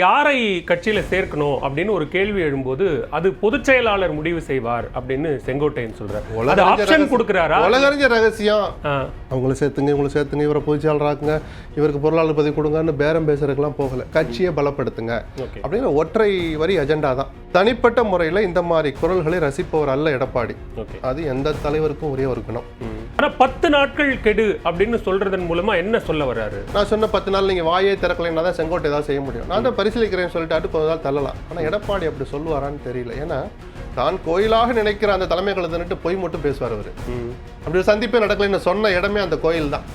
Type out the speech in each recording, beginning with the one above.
யாரை கட்சியில சேர்க்கணும் அப்படின்னு ஒரு கேள்வி எழும்போது அது பொதுச் செயலாளர் முடிவு செய்வார் அப்படின்னு செங்கோட்டையன் சொல்றாரு. அது ஆப்ஷன் கொடுக்கறாரா? உலகறிஞ்ச ரகசியம். அவங்கள சேர்த்துங்க, இவங்களை சேர்த்துங்க, இவரை பொதுச் செயலாளராக்குங்க, இவருக்கு பொருளாளர் பதவி கொடுங்கன்னு பேரம் பேசுறதுக்கெல்லாம் போகல. கட்சியை பலப்படுத்துங்க அப்படின்னு ஒற்றை வரி அஜெண்டா தான். தனிப்பட்ட முறையில் இந்த மாதிரி குரல்களை ரசிப்பவர் அல்ல எடப்பாடி. அது எந்த தலைவருக்கும் ஒரே இருக்கணும். ஆனா 10 நாட்கள் கெடு அப்படின்னு சொல்றதன் மூலமா என்ன சொல்ல வர்றாரு? நான் சொன்ன 10 நாள் நீங்க வாயே திறக்கலைன்னா தான் செங்கோட்டை ஏதாவது செய்ய முடியும். நான் தான் பரிசீலிக்கிறேன்னு சொல்லிட்டு அடுத்த 10 நாள் தள்ளலாம். ஆனா எடப்பாடி அப்படி சொல்லுவாரான்னு தெரியல. ஏன்னா தான் கோயிலாக நினைக்கிற அந்த தலைமை கழுதுன்னுட்டு பொய் மட்டும் பேசுவார் அவரு. அப்படி சந்திப்பே நடக்கலைன்னு சொன்ன இடமே அந்த கோயில் தான்.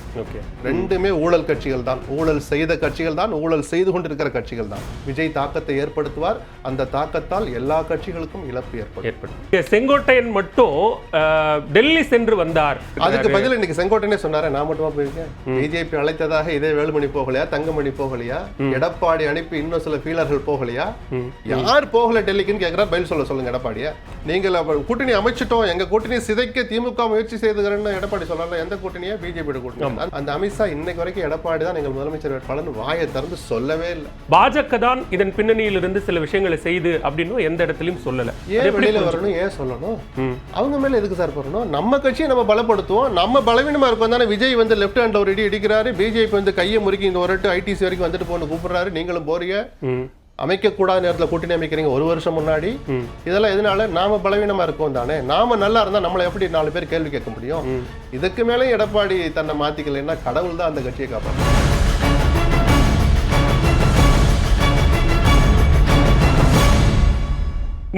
ரெண்டுமே ஊழல் கட்சிகள் தான், ஊழல் செய்த கட்சிகள் தான், ஊழல் செய்து கொண்டிருக்கிற கட்சிகள் தான். விஜய் தாக்கத்தை ஏற்படுத்துவார், அந்த தாக்கத்தால் எல்லா கட்சிகளுக்கும் இழப்பு ஏற்படும். செங்கோட்டையன் மட்டும் டெல்லி சென்று வந்தார். அதுக்கு பதில் இன்னைக்கு செங்கோட்டையனே சொன்னாரு, நான் மட்டுமா போயிருக்கேன், பிஜேபி அழைத்ததாக இதே வேலுமணி போகலையா, தங்கமணி போகலையா, எடப்பாடி அனுப்பி இன்னும் சில ஃபீலர்கள் போகலையா, யார் போகல டெல்லிக்குன்னு கேட்கிறார். பதில் சொல்லுங்க எடப்பாடியா. நீங்கள் கூட்டணி அமைச்சிட்டோம், எங்க கூட்டணி சிதைக்க திமுக முயற்சி செய்துகிறேன்னு எடப்பாடி சொல்லல. எந்த கூட்டணியா? பிஜேபி கூட்டணி. அந்த அமித்ஷா இன்னைக்கு வரைக்கும் எடப்பாடி தான் எங்கள் முதலமைச்சர் வேட்பாளர் வாயை திறந்து சொல்லவே இல்லை. பாஜக தான் இதன் பின்னணியில் இருந்து சில விஷயங்களை செய்து அப்படின்னு எந்த இடத்துலயும் சொல்லல. ஏன் வெளியில வரணும், ஏன் சொல்லணும்? அவங்க மேல எதுக்கு சார் போறணும்? நம்ம கட்சியை நம்ம பலப்படுத்துவோம். நம்ம பலவீனமா இருக்கும் தானே. விஜய் வந்து லெப்ட் ஹேண்ட்ல ஒரு இடி இடிக்கிறாரு, பிஜேபி வந்து கையை முறுக்கி இந்த ஒரு ஐடிசி வரைக்கும் வந்துட்டு போன்னு கூப்பிடுறாரு. நீங்களும் போறீங்க. அமைக்க கூடாத நேரத்தில் கூட்டணி அமைக்கிறீங்க 1 வருஷம் முன்னாடி. இதெல்லாம் எதனால? நாம பலவீனமா இருக்கோம் தானே. நாம நல்லா இருந்தா நம்மளை எப்படி 4 பேர் கேள்வி கேட்க முடியும்? இதுக்கு மேலே எடப்பாடி தன்னை மாத்திக்கலைன்னா கடவுள் தான் அந்த கட்சியை காப்பாற்று.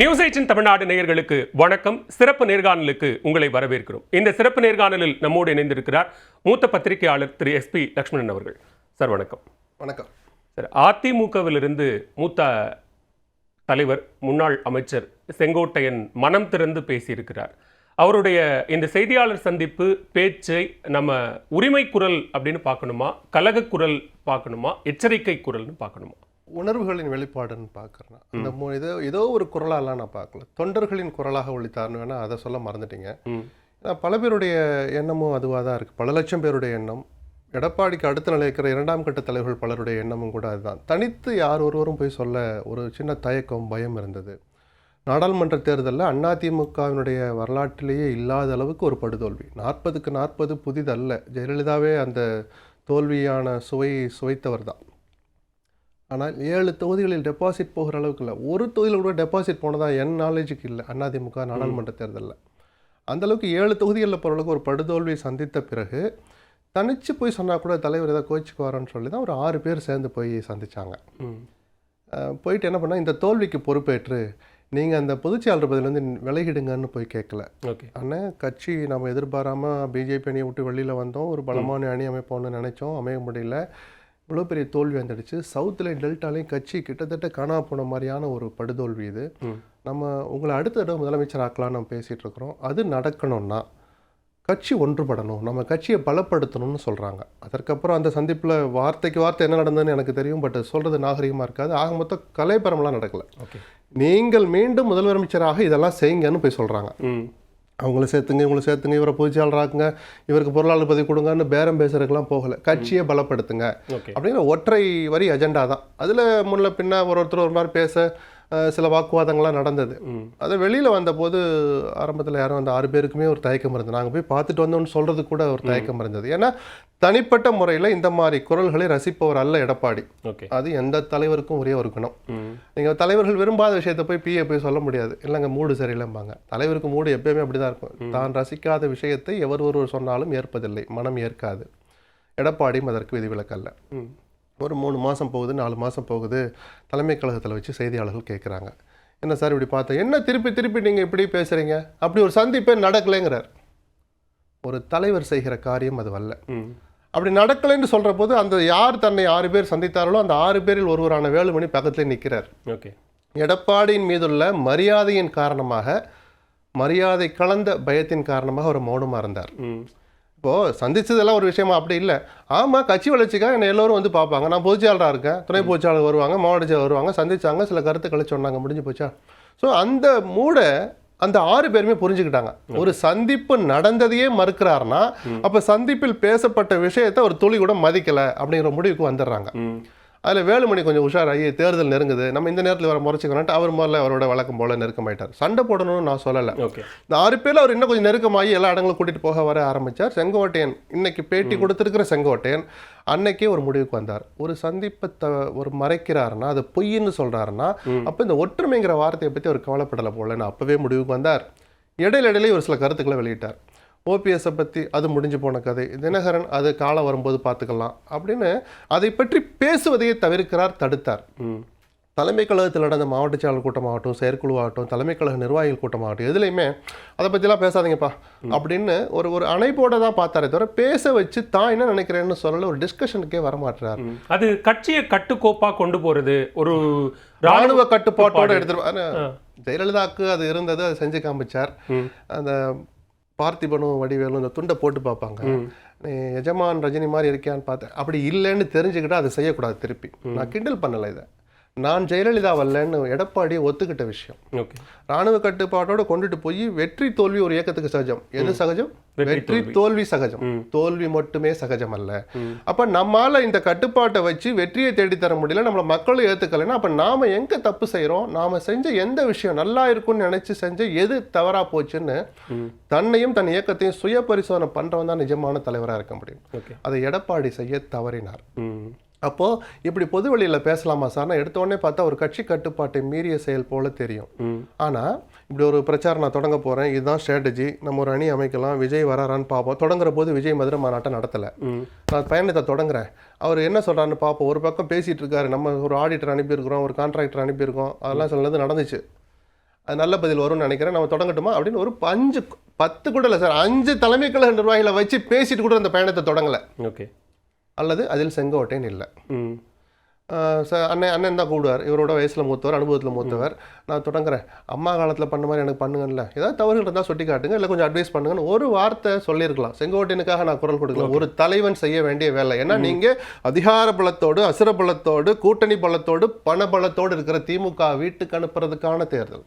நியூஸ் 18 தமிழ்நாடு நேயர்களுக்கு வணக்கம். சிறப்பு நேர்காணலுக்கு உங்களை வரவேற்கிறோம். இந்த சிறப்பு நேர்காணலில் நம்மோடு இணைந்திருக்கிறார் மூத்த பத்திரிகையாளர் திரு SP லக்ஷ்மணன் அவர்கள். சார் வணக்கம். வணக்கம் சார். அதிமுகவிலிருந்து மூத்த தலைவர் முன்னாள் அமைச்சர் செங்கோட்டையன் மனம் திறந்து பேசியிருக்கிறார். அவருடைய இந்த செய்தியாளர் சந்திப்பு பேச்சை நம்ம உரிமை குரல் அப்படின்னு பார்க்கணுமா, கலக குரல் பார்க்கணுமா, எச்சரிக்கை குரல்னு பார்க்கணுமா? உணர்வுகளின் வெளிப்பாடுன்னு பார்க்குறேன். அந்த ஏதோ ஒரு குரலாலாம் நான் பார்க்கல. தொண்டர்களின் குரலாக ஒழித்தார்னு வேணா அதை சொல்ல மறந்துட்டீங்க. பல பேருடைய எண்ணமும் அதுவாக தான் இருக்குது. பல லட்சம் பேருடைய எண்ணம். எடப்பாடிக்கு அடுத்த நிலை இருக்கிற 2ஆம் கட்ட தலைவர்கள் பலருடைய எண்ணமும் கூட அதுதான். தனித்து யார் ஒருவரும் போய் சொல்ல ஒரு சின்ன தயக்கம், பயம் இருந்தது. நாடாளுமன்ற தேர்தலில் அதிமுகவினுடைய வரலாற்றிலேயே இல்லாத அளவுக்கு ஒரு படுதோல்வி. 40க்கு 40 புதிதல்ல. ஜெயலலிதாவே அந்த தோல்வியான சுவைத்தவர் தான். ஆனால் 7 தொகுதிகளில் டெபாசிட் போகிற அளவுக்கு இல்லை. ஒரு தொகுதியில் கூட டெபாசிட் போனதா என் நாலேஜுக்கு இல்லை அதிமுக நாடாளுமன்ற தேர்தலில். அந்தளவுக்கு 7 தொகுதிகளில் போகிற அளவுக்கு ஒரு படுதோல்வியை சந்தித்த பிறகு தனிச்சு போய் சொன்னால் கூட தலைவர் ஏதாவது கோச்சிக்கு வரோன்னு சொல்லி தான் ஒரு 6 பேர் சேர்ந்து போய் சந்திச்சாங்க. போயிட்டு என்ன பண்ணால், இந்த தோல்விக்கு பொறுப்பேற்று நீங்கள் அந்த பொதுச்செயலாளர் பதிலேருந்து விலகிடுங்கன்னு போய் கேட்கல. ஆனால் கட்சி நம்ம எதிர்பாராமல் பிஜேபி அணியை விட்டு வெளியில் வந்தோம், ஒரு பலமான அணி அமைப்போம்னு நினச்சோம், அமைய முடியல. இவ்வளோ பெரிய தோல்வி வந்துடுச்சு. சவுத்துலேயும் டெல்டாலையும் கட்சி கிட்டத்தட்ட காணா போன மாதிரியான ஒரு படுதோல்வி இது. நம்ம உங்களை அடுத்த தடவை முதலமைச்சர் ஆக்கலான்னு நம்ம பேசிகிட்டு இருக்கிறோம். அது நடக்கணும்னா கட்சி ஒன்றுபடணும், நம்ம கட்சியை பலப்படுத்தணும்னு சொல்கிறாங்க. அதற்கப்புறம் அந்த சந்திப்பில் வார்த்தைக்கு வார்த்தை என்ன நடந்ததுன்னு எனக்கு தெரியும். பட் சொல்கிறது நாகரிகமாக இருக்காது. ஆக மொத்தம் கலைப்பரமெல்லாம் நடக்கலை. நீங்கள் மீண்டும் முதலமைச்சராக இதெல்லாம் செய்யுங்கன்னு போய் சொல்கிறாங்க. அவங்கள சேர்த்துங்க, இவங்களை சேர்த்துங்க, இவரை பொதுச் செயலாளராக்குங்க, இவருக்கு பொருளாளர் பதவி கொடுங்கன்னு பேரம் பேசுறதுக்கெல்லாம் போகலை. கட்சியை பலப்படுத்துங்க அப்படிங்கிற ஒற்றை வரி அஜெண்டா தான். அதில் முன்ன பின்ன ஒருத்தர் ஒரு மாதிரி பேச சில வாக்குவாதங்கள்லாம் நடந்தது. அதை வெளியில் வந்தபோது ஆரம்பத்தில் யாரும் அந்த 6 பேருக்குமே ஒரு தயக்கம் இருந்தது. நாங்கள் போய் பார்த்துட்டு வந்தோம்னு சொல்கிறது கூட ஒரு தயக்கம் இருந்தது. ஏன்னா தனிப்பட்ட முறையில் இந்த மாதிரி குரல்களை ரசிப்பவர் அல்ல எடப்பாடி. அது எந்த தலைவருக்கும் ஒரே இருக்கணும். நீங்கள் தலைவர்கள் விரும்பாத விஷயத்தை போய் போய் சொல்ல முடியாது. இல்லைங்க மூடு சரியில்லைம்பாங்க. தலைவருக்கு மூடு எப்பயுமே அப்படி தான் இருக்கும். தான் ரசிக்காத விஷயத்தை ஒருவர் சொன்னாலும் ஏற்பதில்லை, மனம் ஏற்காது. எடப்பாடியும் அதற்கு விதிவிலக்கல்ல. ஒரு 3 மாதம் போகுது, 4 மாதம் போகுது. தலைமை கழகத்தில் வச்சு செய்தியாளர்கள் கேட்குறாங்க, என்ன சார் இப்படி பார்த்தேன், என்ன திருப்பி நீங்கள் இப்படி பேசுகிறீங்க, அப்படி ஒரு சந்திப்பே நடக்கலைங்கிறார். ஒரு தலைவர் செய்கிற காரியம் அது அல்ல. அப்படி நடக்கலைன்னு சொல்கிற போது அந்த யார் தன்னை 6 பேர் சந்தித்தார்களோ அந்த 6 பேரில் ஒருவரான வேலுமணி பக்கத்துலேயே நிற்கிறார். எடப்பாடியின் மீதுள்ள மரியாதையின் காரணமாக, மரியாதை கலந்த பயத்தின் காரணமாக அவர் மௌனமாக இருந்தார். இப்போது சந்திச்சதெல்லாம் ஒரு விஷயமா? அப்படி இல்லை. ஆமாம், கட்சி வளர்ச்சிக்காக என்னை எல்லோரும் வந்து பார்ப்பாங்க. நான் பொதுச்செயலாளராக இருக்கேன், துணை பொதுச்செயலாளர் வருவாங்க, மாவட்ட செயலர் வருவாங்க, சந்திச்சாங்க, சில கருத்துக்களை சொன்னாங்க, முடிஞ்சு போச்சா? ஸோ அந்த மூடை அந்த 6 பேருமே புரிஞ்சுக்கிட்டாங்க. ஒரு சந்திப்பு நடந்ததையே மறுக்கிறாருன்னா அப்போ சந்திப்பில் பேசப்பட்ட விஷயத்தை ஒரு துளி கூட மதிக்கலை அப்படிங்கிற முடிவுக்கு வந்துடுறாங்க. அதில் வேலுமணி கொஞ்சம் உஷாராகி தேர்தல் நெருங்குது, நம்ம இந்த நேரத்தில் வர முறைச்சிக்கணும்ட்டு அவர் முதல்ல அவரோட வழக்கம் போல நெருக்கமாயிட்டார். சண்டை போடணும்னு நான் சொல்லலை. இந்த 6 பேரில் அவர் இன்னும் கொஞ்சம் நெருக்கமாகி எல்லா இடங்களும் கூட்டிகிட்டு போக வர ஆரம்பித்தார். செங்கோட்டையன் இன்னைக்கு பேட்டி கொடுத்துருக்கிற செங்கோட்டையன் அன்னைக்கே ஒரு முடிவுக்கு வந்தார். ஒரு சந்திப்பை ஒரு மறைக்கிறாருன்னா அது பொய்ன்னு சொல்கிறாருன்னா அப்போ இந்த ஒற்றுமைங்கிற வார்த்தையை பற்றி அவர் கவலைப்படலை போலன்னு அப்போவே முடிவுக்கு வந்தார். இடையில ஒரு சில கருத்துக்களை வெளியிட்டார். ஓபிஎஸ்ஸை பற்றி அது முடிஞ்சு போன கதை, தினகரன் அது காலம் வரும்போது பார்த்துக்கலாம் அப்படின்னு அதை பற்றி பேசுவதையே தவிர்க்கிறார், தடுத்தார். தலைமை கழகத்தில் நடந்த மாவட்ட செயலர் கூட்டமாகட்டும், செயற்குழுவாகட்டும், தலைமை கழக நிர்வாகிகள் கூட்டமாகட்டும், எதுலையுமே அதை பற்றிலாம் பேசாதீங்கப்பா அப்படின்னு ஒரு அணைப்போட தான் பார்த்தாரே தவிர பேச வச்சு தான் என்ன நினைக்கிறேன்னு சொல்லல, ஒரு டிஸ்கஷனுக்கே வரமாட்டார். அது கட்சியை கட்டுக்கோப்பா கொண்டு போறது, ஒரு ராணுவ கட்டுப்பாட்டோட எடுத்துட்டு ஜெயலலிதாவுக்கு அது இருந்தது, அதை செஞ்சு காமிச்சார். அந்த பார்த்திபனும் வடிவேலும் இந்த துண்டை போட்டு பார்ப்பாங்க, நீ எஜமான் ரஜினி மாதிரி இருக்கியான்னு பார்த்தேன், அப்படி இல்லைன்னு தெரிஞ்சுக்கிட்டா அதை செய்யக்கூடாது. திருப்பி நான் கிண்டல் பண்ணலை, இதை நான் ஜெயலலிதா வரலன்னு எடப்பாடி ஒத்துக்கிட்ட விஷயம். ராணுவ கட்டுப்பாட்டோட கொண்டுட்டு போய் வெற்றி தோல்வி ஒரு இயக்கத்துக்கு சகஜம். எது சகஜம்? வெற்றி தோல்வி சகஜம், தோல்வி மட்டுமே சகஜம் அல்ல. அப்ப நம்மால இந்த கட்டுப்பாட்டை வச்சு வெற்றியை தேடித்தர முடியல, நம்மள மக்களும் ஏத்துக்கலைன்னா அப்ப நாம எங்க தப்பு செய்யறோம், நாம செஞ்ச எந்த விஷயம் நல்லா இருக்கும்னு நினைச்சு செஞ்ச எது தவறா போச்சுன்னு தன்னையும் தன் இயக்கத்தையும் சுய பரிசோதனை பண்றவன் தான் நிஜமான தலைவராக இருக்க முடியும். அதை எடப்பாடி செய்ய தவறினார். அப்போ இப்படி பொது வெளியில பேசலாமா சார்? எடுத்த உடனே பார்த்தா ஒரு கட்சி கட்டுப்பாட்டை மீறிய செயல் போல தெரியும். ஆனா இப்படி ஒரு பிரச்சாரம் நான் தொடங்க போறேன், இதுதான் ஸ்ட்ராட்டஜி, நம்ம ஒரு அணி அமைக்கலாம், விஜய் வராரான்னு பார்ப்போம். தொடங்குற போது விஜய் மதுரை மாநாட்டை நடத்தலை, நான் பயணத்தை தொடங்குறேன், அவர் என்ன சொல்றாருன்னு பார்ப்போம். ஒரு பக்கம் பேசிட்டு இருக்காரு, நம்ம ஒரு ஆடிட்டர் அனுப்பியிருக்கிறோம், ஒரு கான்ட்ராக்டர் அனுப்பியிருக்கோம், அதெல்லாம் சொன்னது நடந்துச்சு, அது நல்ல பதில் வரும்னு நினைக்கிறேன், நம்ம தொடங்கட்டுமா அப்படின்னு ஒரு 5-10 கூட இல்லை சார், 5 தலைமை கழக நிர்வாகிகளை வச்சு பேசிட்டு கூட அந்த பயணத்தை தொடங்கலை. அல்லது அதில் செங்கோட்டையன் இல்லை. அண்ணன் தான் கூடுவார், இவரோட வயசில் மூத்தவர், அனுபவத்தில் மூத்தவர், நான் தொடங்குறேன், அம்மா காலத்தில் பண்ண மாதிரி எனக்கு பண்ணுங்கல்ல, ஏதாவது தவறுகள் இருந்தால் சுட்டி காட்டுங்க, இல்லை கொஞ்சம் அட்வைஸ் பண்ணுங்கன்னு ஒரு வார்த்தை சொல்லியிருக்கலாம். செங்கோட்டையனுக்காக நான் குரல் கொடுக்கலாம். ஒரு தலைவன் செய்ய வேண்டிய வேலை. ஏன்னா நீங்கள் அதிகார பலத்தோடு, அசுர பலத்தோடு, கூட்டணி பலத்தோடு, பண பலத்தோடு இருக்கிற திமுக வீட்டுக்கு அனுப்புறதுக்கான தேர்தல்.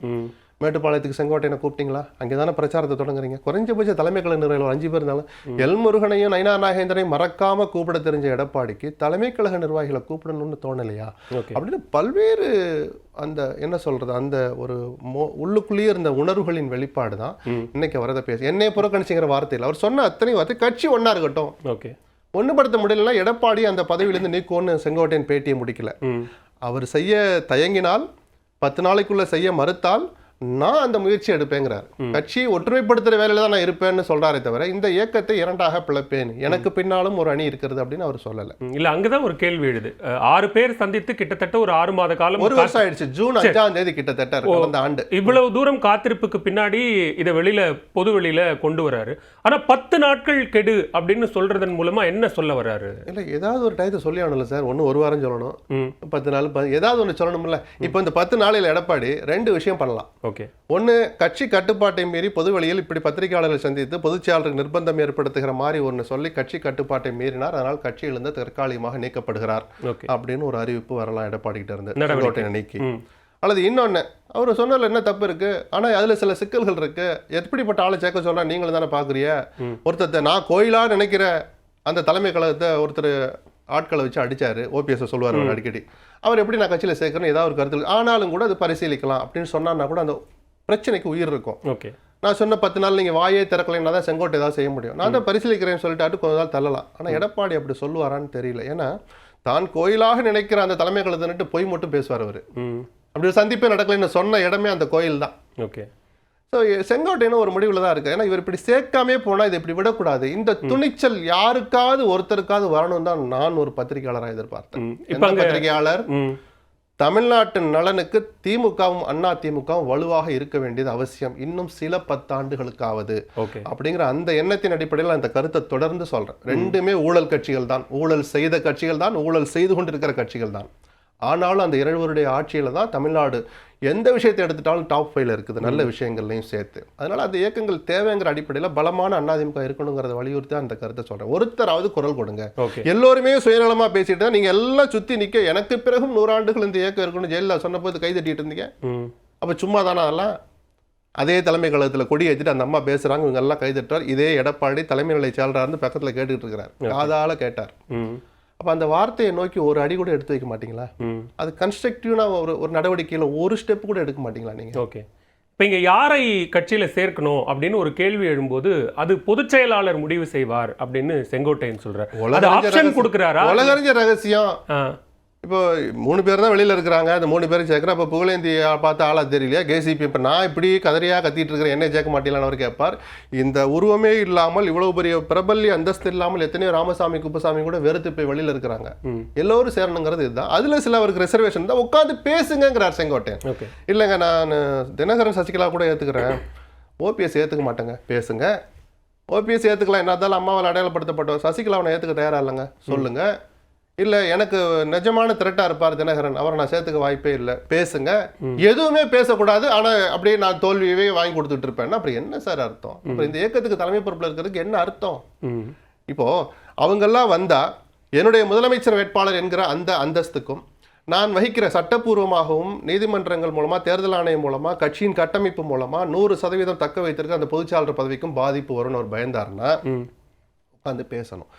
மேட்டுப்பாளையத்துக்கு செங்கோட்டையனை கூப்பிட்டீங்களா? அங்கே தானே பிரச்சாரத்தை தொடங்குறீங்க. குறைஞ்சபட்ச தலைமை கழக நிர்வாகிகள் 5 பேர் இருந்தாலும் எல்முருகனையும் நயினா நாகேந்திரனையும் மறக்காம கூப்பிட தெரிஞ்ச எடப்பாடிக்கு தலைமை கழக நிர்வாகிகளை கூப்பிடணும்னு தோணலையா அப்படின்னு பல்வேறு அந்த என்ன சொல்றது, அந்த ஒரு உள்ளுக்குள்ளேயே இருந்த உணர்வுகளின் வெளிப்பாடு தான் இன்னைக்கு வரதை பேச. என்னை புறக்கணிச்சுங்கிற வார்த்தையில் அவர் சொன்ன அத்தனை வார்த்தை கட்சி ஒன்னா இருக்கட்டும், ஒன்றுபடுத்த முடியலன்னா எடப்பாடி அந்த பதவியிலிருந்து நீக்கும்னு செங்கோட்டையன் பேட்டியை முடிக்கல. அவர் செய்ய தயங்கினால், 10 நாளைக்குள்ள செய்ய மறுத்தால் நான் அந்த முயற்சி எடுப்பேங்கிறார். கட்சியை ஒற்றுமைப்படுத்துற வேலையில தான் நான் இருப்பேன்னு சொல்றாரே தவிர இந்த இயக்கத்தை 2ஆக பிளப்பேன், எனக்கு பின்னாலும் ஒரு அணி இருக்கிறது அப்படின்னு அவர் சொல்லல. இல்ல, அங்கதான் ஒரு கேள்வி எழுது. 6 பேர் சந்தித்து கிட்டத்தட்ட ஒரு 6 மாத காலம், 1 வருஷம் ஆயிடுச்சு. ஜூன் 5ஆம் தேதி கிட்டத்தட்ட அந்த ஆண்டு. இவ்வளவு தூரம் காத்திருப்புக்கு பின்னாடி இதை வெளியில பொது வெளியில கொண்டு வராரு. ஆனா 10 நாட்கள் கெடு அப்படின்னு சொல்றதன் மூலமா என்ன சொல்ல வர்றாரு? இல்ல, ஏதாவது ஒரு டயத்தை சொல்லி ஆகணும்ல சார். ஒன்னு 1 வாரம் சொல்லணும், 10 நாள், ஏதாவது ஒன்று சொல்லணும்ல. இப்போ இந்த 10 நாளில் எடப்பாடி 2 விஷயம் பண்ணலாம். ஒன்று, கட்சி கட்டுப்பாட்டை மீறி பொது வெளியில் இப்படி பத்திரிகையாளர்களை சந்தித்து பொதுச்செயலாளருக்கு நிர்பந்தம் ஏற்படுத்துகிற மாதிரி ஒன்று சொல்லி கட்சி கட்டுப்பாட்டை மீறினார், அதனால் கட்சியிலிருந்து தற்காலிகமாக நீக்கப்படுகிறார் அப்படின்னு ஒரு அறிவிப்பு வரலாம் எடப்பாடி கிட்ட இருந்து, செங்கோட்டையனை நீக்கி. அல்லது இன்னொன்று, அவர் சொன்னதில் என்ன தப்பு இருக்கு, ஆனால் அதில் சில சிக்கல்கள் இருக்கு, எப்படிப்பட்ட ஆளை சேர்க்க சொல்றா நீங்களும் தானே பார்க்குறிய, ஒருத்தர் நான் கோயிலா நினைக்கிற அந்த தலைமை கழகத்தை ஒருத்தர் ஆட்களை வச்சு அடிச்சாரு, ஓபிஎஸ் சொல்லுவார் அவர் அடிக்கடி, அவர் எப்படி நான் கட்சியில் சேர்க்கணும் ஏதாவது ஒரு கருத்து, ஆனாலும் கூட அது பரிசீலிக்கலாம் அப்படின்னு சொன்னா கூட அந்த பிரச்சனைக்கு உயிர் இருக்கும். நான் சொன்ன 10 நாள் நீங்கள் வாயே திறக்கலைன்னா தான் செங்கோட்டை ஏதாவது செய்ய முடியும், நான் தான் பரிசீலிக்கிறேன்னு சொல்லிட்டு கொஞ்ச நாள் தள்ளலாம். ஆனால் எடப்பாடி அப்படி சொல்லுவாரான்னு தெரியல. ஏன்னா தான் கோயிலாக நினைக்கிற அந்த தலைமை கழகத்திட்டு பொய் மட்டும் பேசுவார் அவர். அப்படி சந்திப்பே நடக்கலைன்னு சொன்ன இடமே அந்த கோயில் தான். ஸோ செங்கோட்டையனும் ஒரு முடிவில் தான் இருக்கு. ஏன்னா இவர் இப்படி சேர்க்காமே போனால் இது இப்படி விடக்கூடாது, இந்த துணிச்சல் யாருக்காவது ஒருத்தருக்காவது வரணும் தான் நான் ஒரு பத்திரிகையாளராக எதிர்பார்த்தேன். பத்திரிகையாளர் தமிழ்நாட்டின் நலனுக்கு திமுகவும் அண்ணா திமுகவும் வலுவாக இருக்க வேண்டியது அவசியம், இன்னும் சில 10 ஆண்டுகளுக்காவது அப்படிங்கிற அந்த எண்ணத்தின் அடிப்படையில் அந்த கருத்தை தொடர்ந்து சொல்றேன். ரெண்டுமே ஊழல் கட்சிகள் தான், ஊழல் செய்த கட்சிகள் தான், ஊழல் செய்து கொண்டிருக்கிற கட்சிகள் தான். ஆனாலும் அந்த 2 வருடைய ஆட்சியில தான் தமிழ்நாடு எந்த விஷயத்தை எடுத்துட்டாலும் டாப் 5ல இருக்குது, நல்ல விஷயங்கள்லையும் சேர்த்து. அதனால அந்த இயக்கங்கள் தேவைங்கிற அடிப்படையில் பலமான அதிமுக இருக்கணுங்கிறத வலியுறுத்தி அந்த கருத்தை சொல்றேன். ஒருத்தராவது குரல் கொடுங்க. எல்லோருமே சுயநலமா பேசிட்டு தான் நீங்க எல்லாம் சுத்தி நிக்க, எனக்கு பிறகும் 100 ஆண்டுகள் இந்த இயக்கம் இருக்கணும் ஜெயலலிதா சொன்ன போது கை தட்டிட்டு இருந்தீங்க, அப்ப சும்மா தானே அதெல்லாம்? அதே தலைமை கழகத்தில் கொடி ஏற்றிட்டு அந்த அம்மா பேசுறாங்க, இவங்க எல்லாம் கை தட்டுறார். இதே எடப்பாடி தலைமை நிலை செயலராக இருந்து பக்கத்தில் கேட்டுக்கிட்டு இருக்கிறார், காதால கேட்டார். அப்போ அந்த வார்த்தையை நோக்கி ஒரு அடி கூட எடுத்து வைக்க மாட்டீங்களா? அது கன்ஸ்ட்ரக்டிவ்னா ஒரு நடவடிக்கையில் ஒரு ஸ்டெப் கூட எடுக்க மாட்டீங்களா நீங்கள்? ஓகே. இப்போ இங்கே யாரை கட்சியில் சேர்க்கணும் அப்படின்னு ஒரு கேள்வி எழும்போது அது பொதுச் செயலாளர் முடிவு செய்வார் அப்படின்னு செங்கோட்டையன் சொல்றார். அது ஆப்ஷன் கொடுக்குறாரா? உலகறிஞ்ச ரகசியம். இப்போ 3 பேர் தான் வெளியில் இருக்கிறாங்க. அந்த 3 பேரும் சேர்க்குறேன். அப்போ புகழேந்தி பார்த்து ஆளா தெரியலையா? கேசிபி இப்போ நான் இப்படி கதறியாக கத்திட்டு இருக்கிறேன், என்ன சேர்க்க மாட்டீங்களான்னு அவர் கேட்பார். இந்த உருவமே இல்லாமல் இவ்வளவு பெரிய பிரபல்ய அந்தஸ்து இல்லாமல் எத்தனையோ ராமசாமி குப்பசாமி கூட வெறுத்து போய் வெளியில் இருக்கிறாங்க. எல்லோரும் சேரணுங்கிறது இதுதான். அதில் சில அவருக்கு ரிசர்வேஷன் தான். உட்காந்து பேசுங்கிறார் செங்கோட்டையன். இல்லைங்க, நான் தினகரன் சசிகலா கூட ஏற்றுக்கிறேன், ஓபிஎஸ் ஏற்றுக்க மாட்டேங்க. பேசுங்க. ஓபிஎஸ் ஏற்றுக்கலாம், என்ன இருந்தாலும் அம்மாவால் அடையாளப்படுத்தப்பட்டோம். சசிகலாவை ஏற்றுக்க தயாரா இல்லைங்க, சொல்லுங்க. இல்லை எனக்கு நிஜமான த்ரெட்டாக இருப்பார் தினகரன், அவரை நான் சேர்த்துக்க வாய்ப்பே இல்லை, பேசுங்க. எதுவுமே பேசக்கூடாது, ஆனால் அப்படியே நான் தோல்வியவே வாங்கி கொடுத்துட்டு இருப்பேன்னா அப்புறம் என்ன சார் அர்த்தம்? அப்புறம் இந்த இயக்கத்துக்கு தலைமை பொறுப்பில் இருக்கிறதுக்கு என்ன அர்த்தம்? இப்போ அவங்கெல்லாம் வந்தா என்னுடைய முதலமைச்சர் வேட்பாளர் என்கிற அந்த அந்தஸ்துக்கும் நான் வகிக்கிற சட்டப்பூர்வமாகவும் நீதிமன்றங்கள் மூலமா தேர்தல் ஆணையம் மூலமா கட்சியின் கட்டமைப்பு மூலமா 100% தக்க வைத்திருக்க அந்த பொதுச்சாளர் பதவிக்கும் பாதிப்பு வரும்னு ஒரு பயந்தாருன்னா உட்காந்து பேசணும்.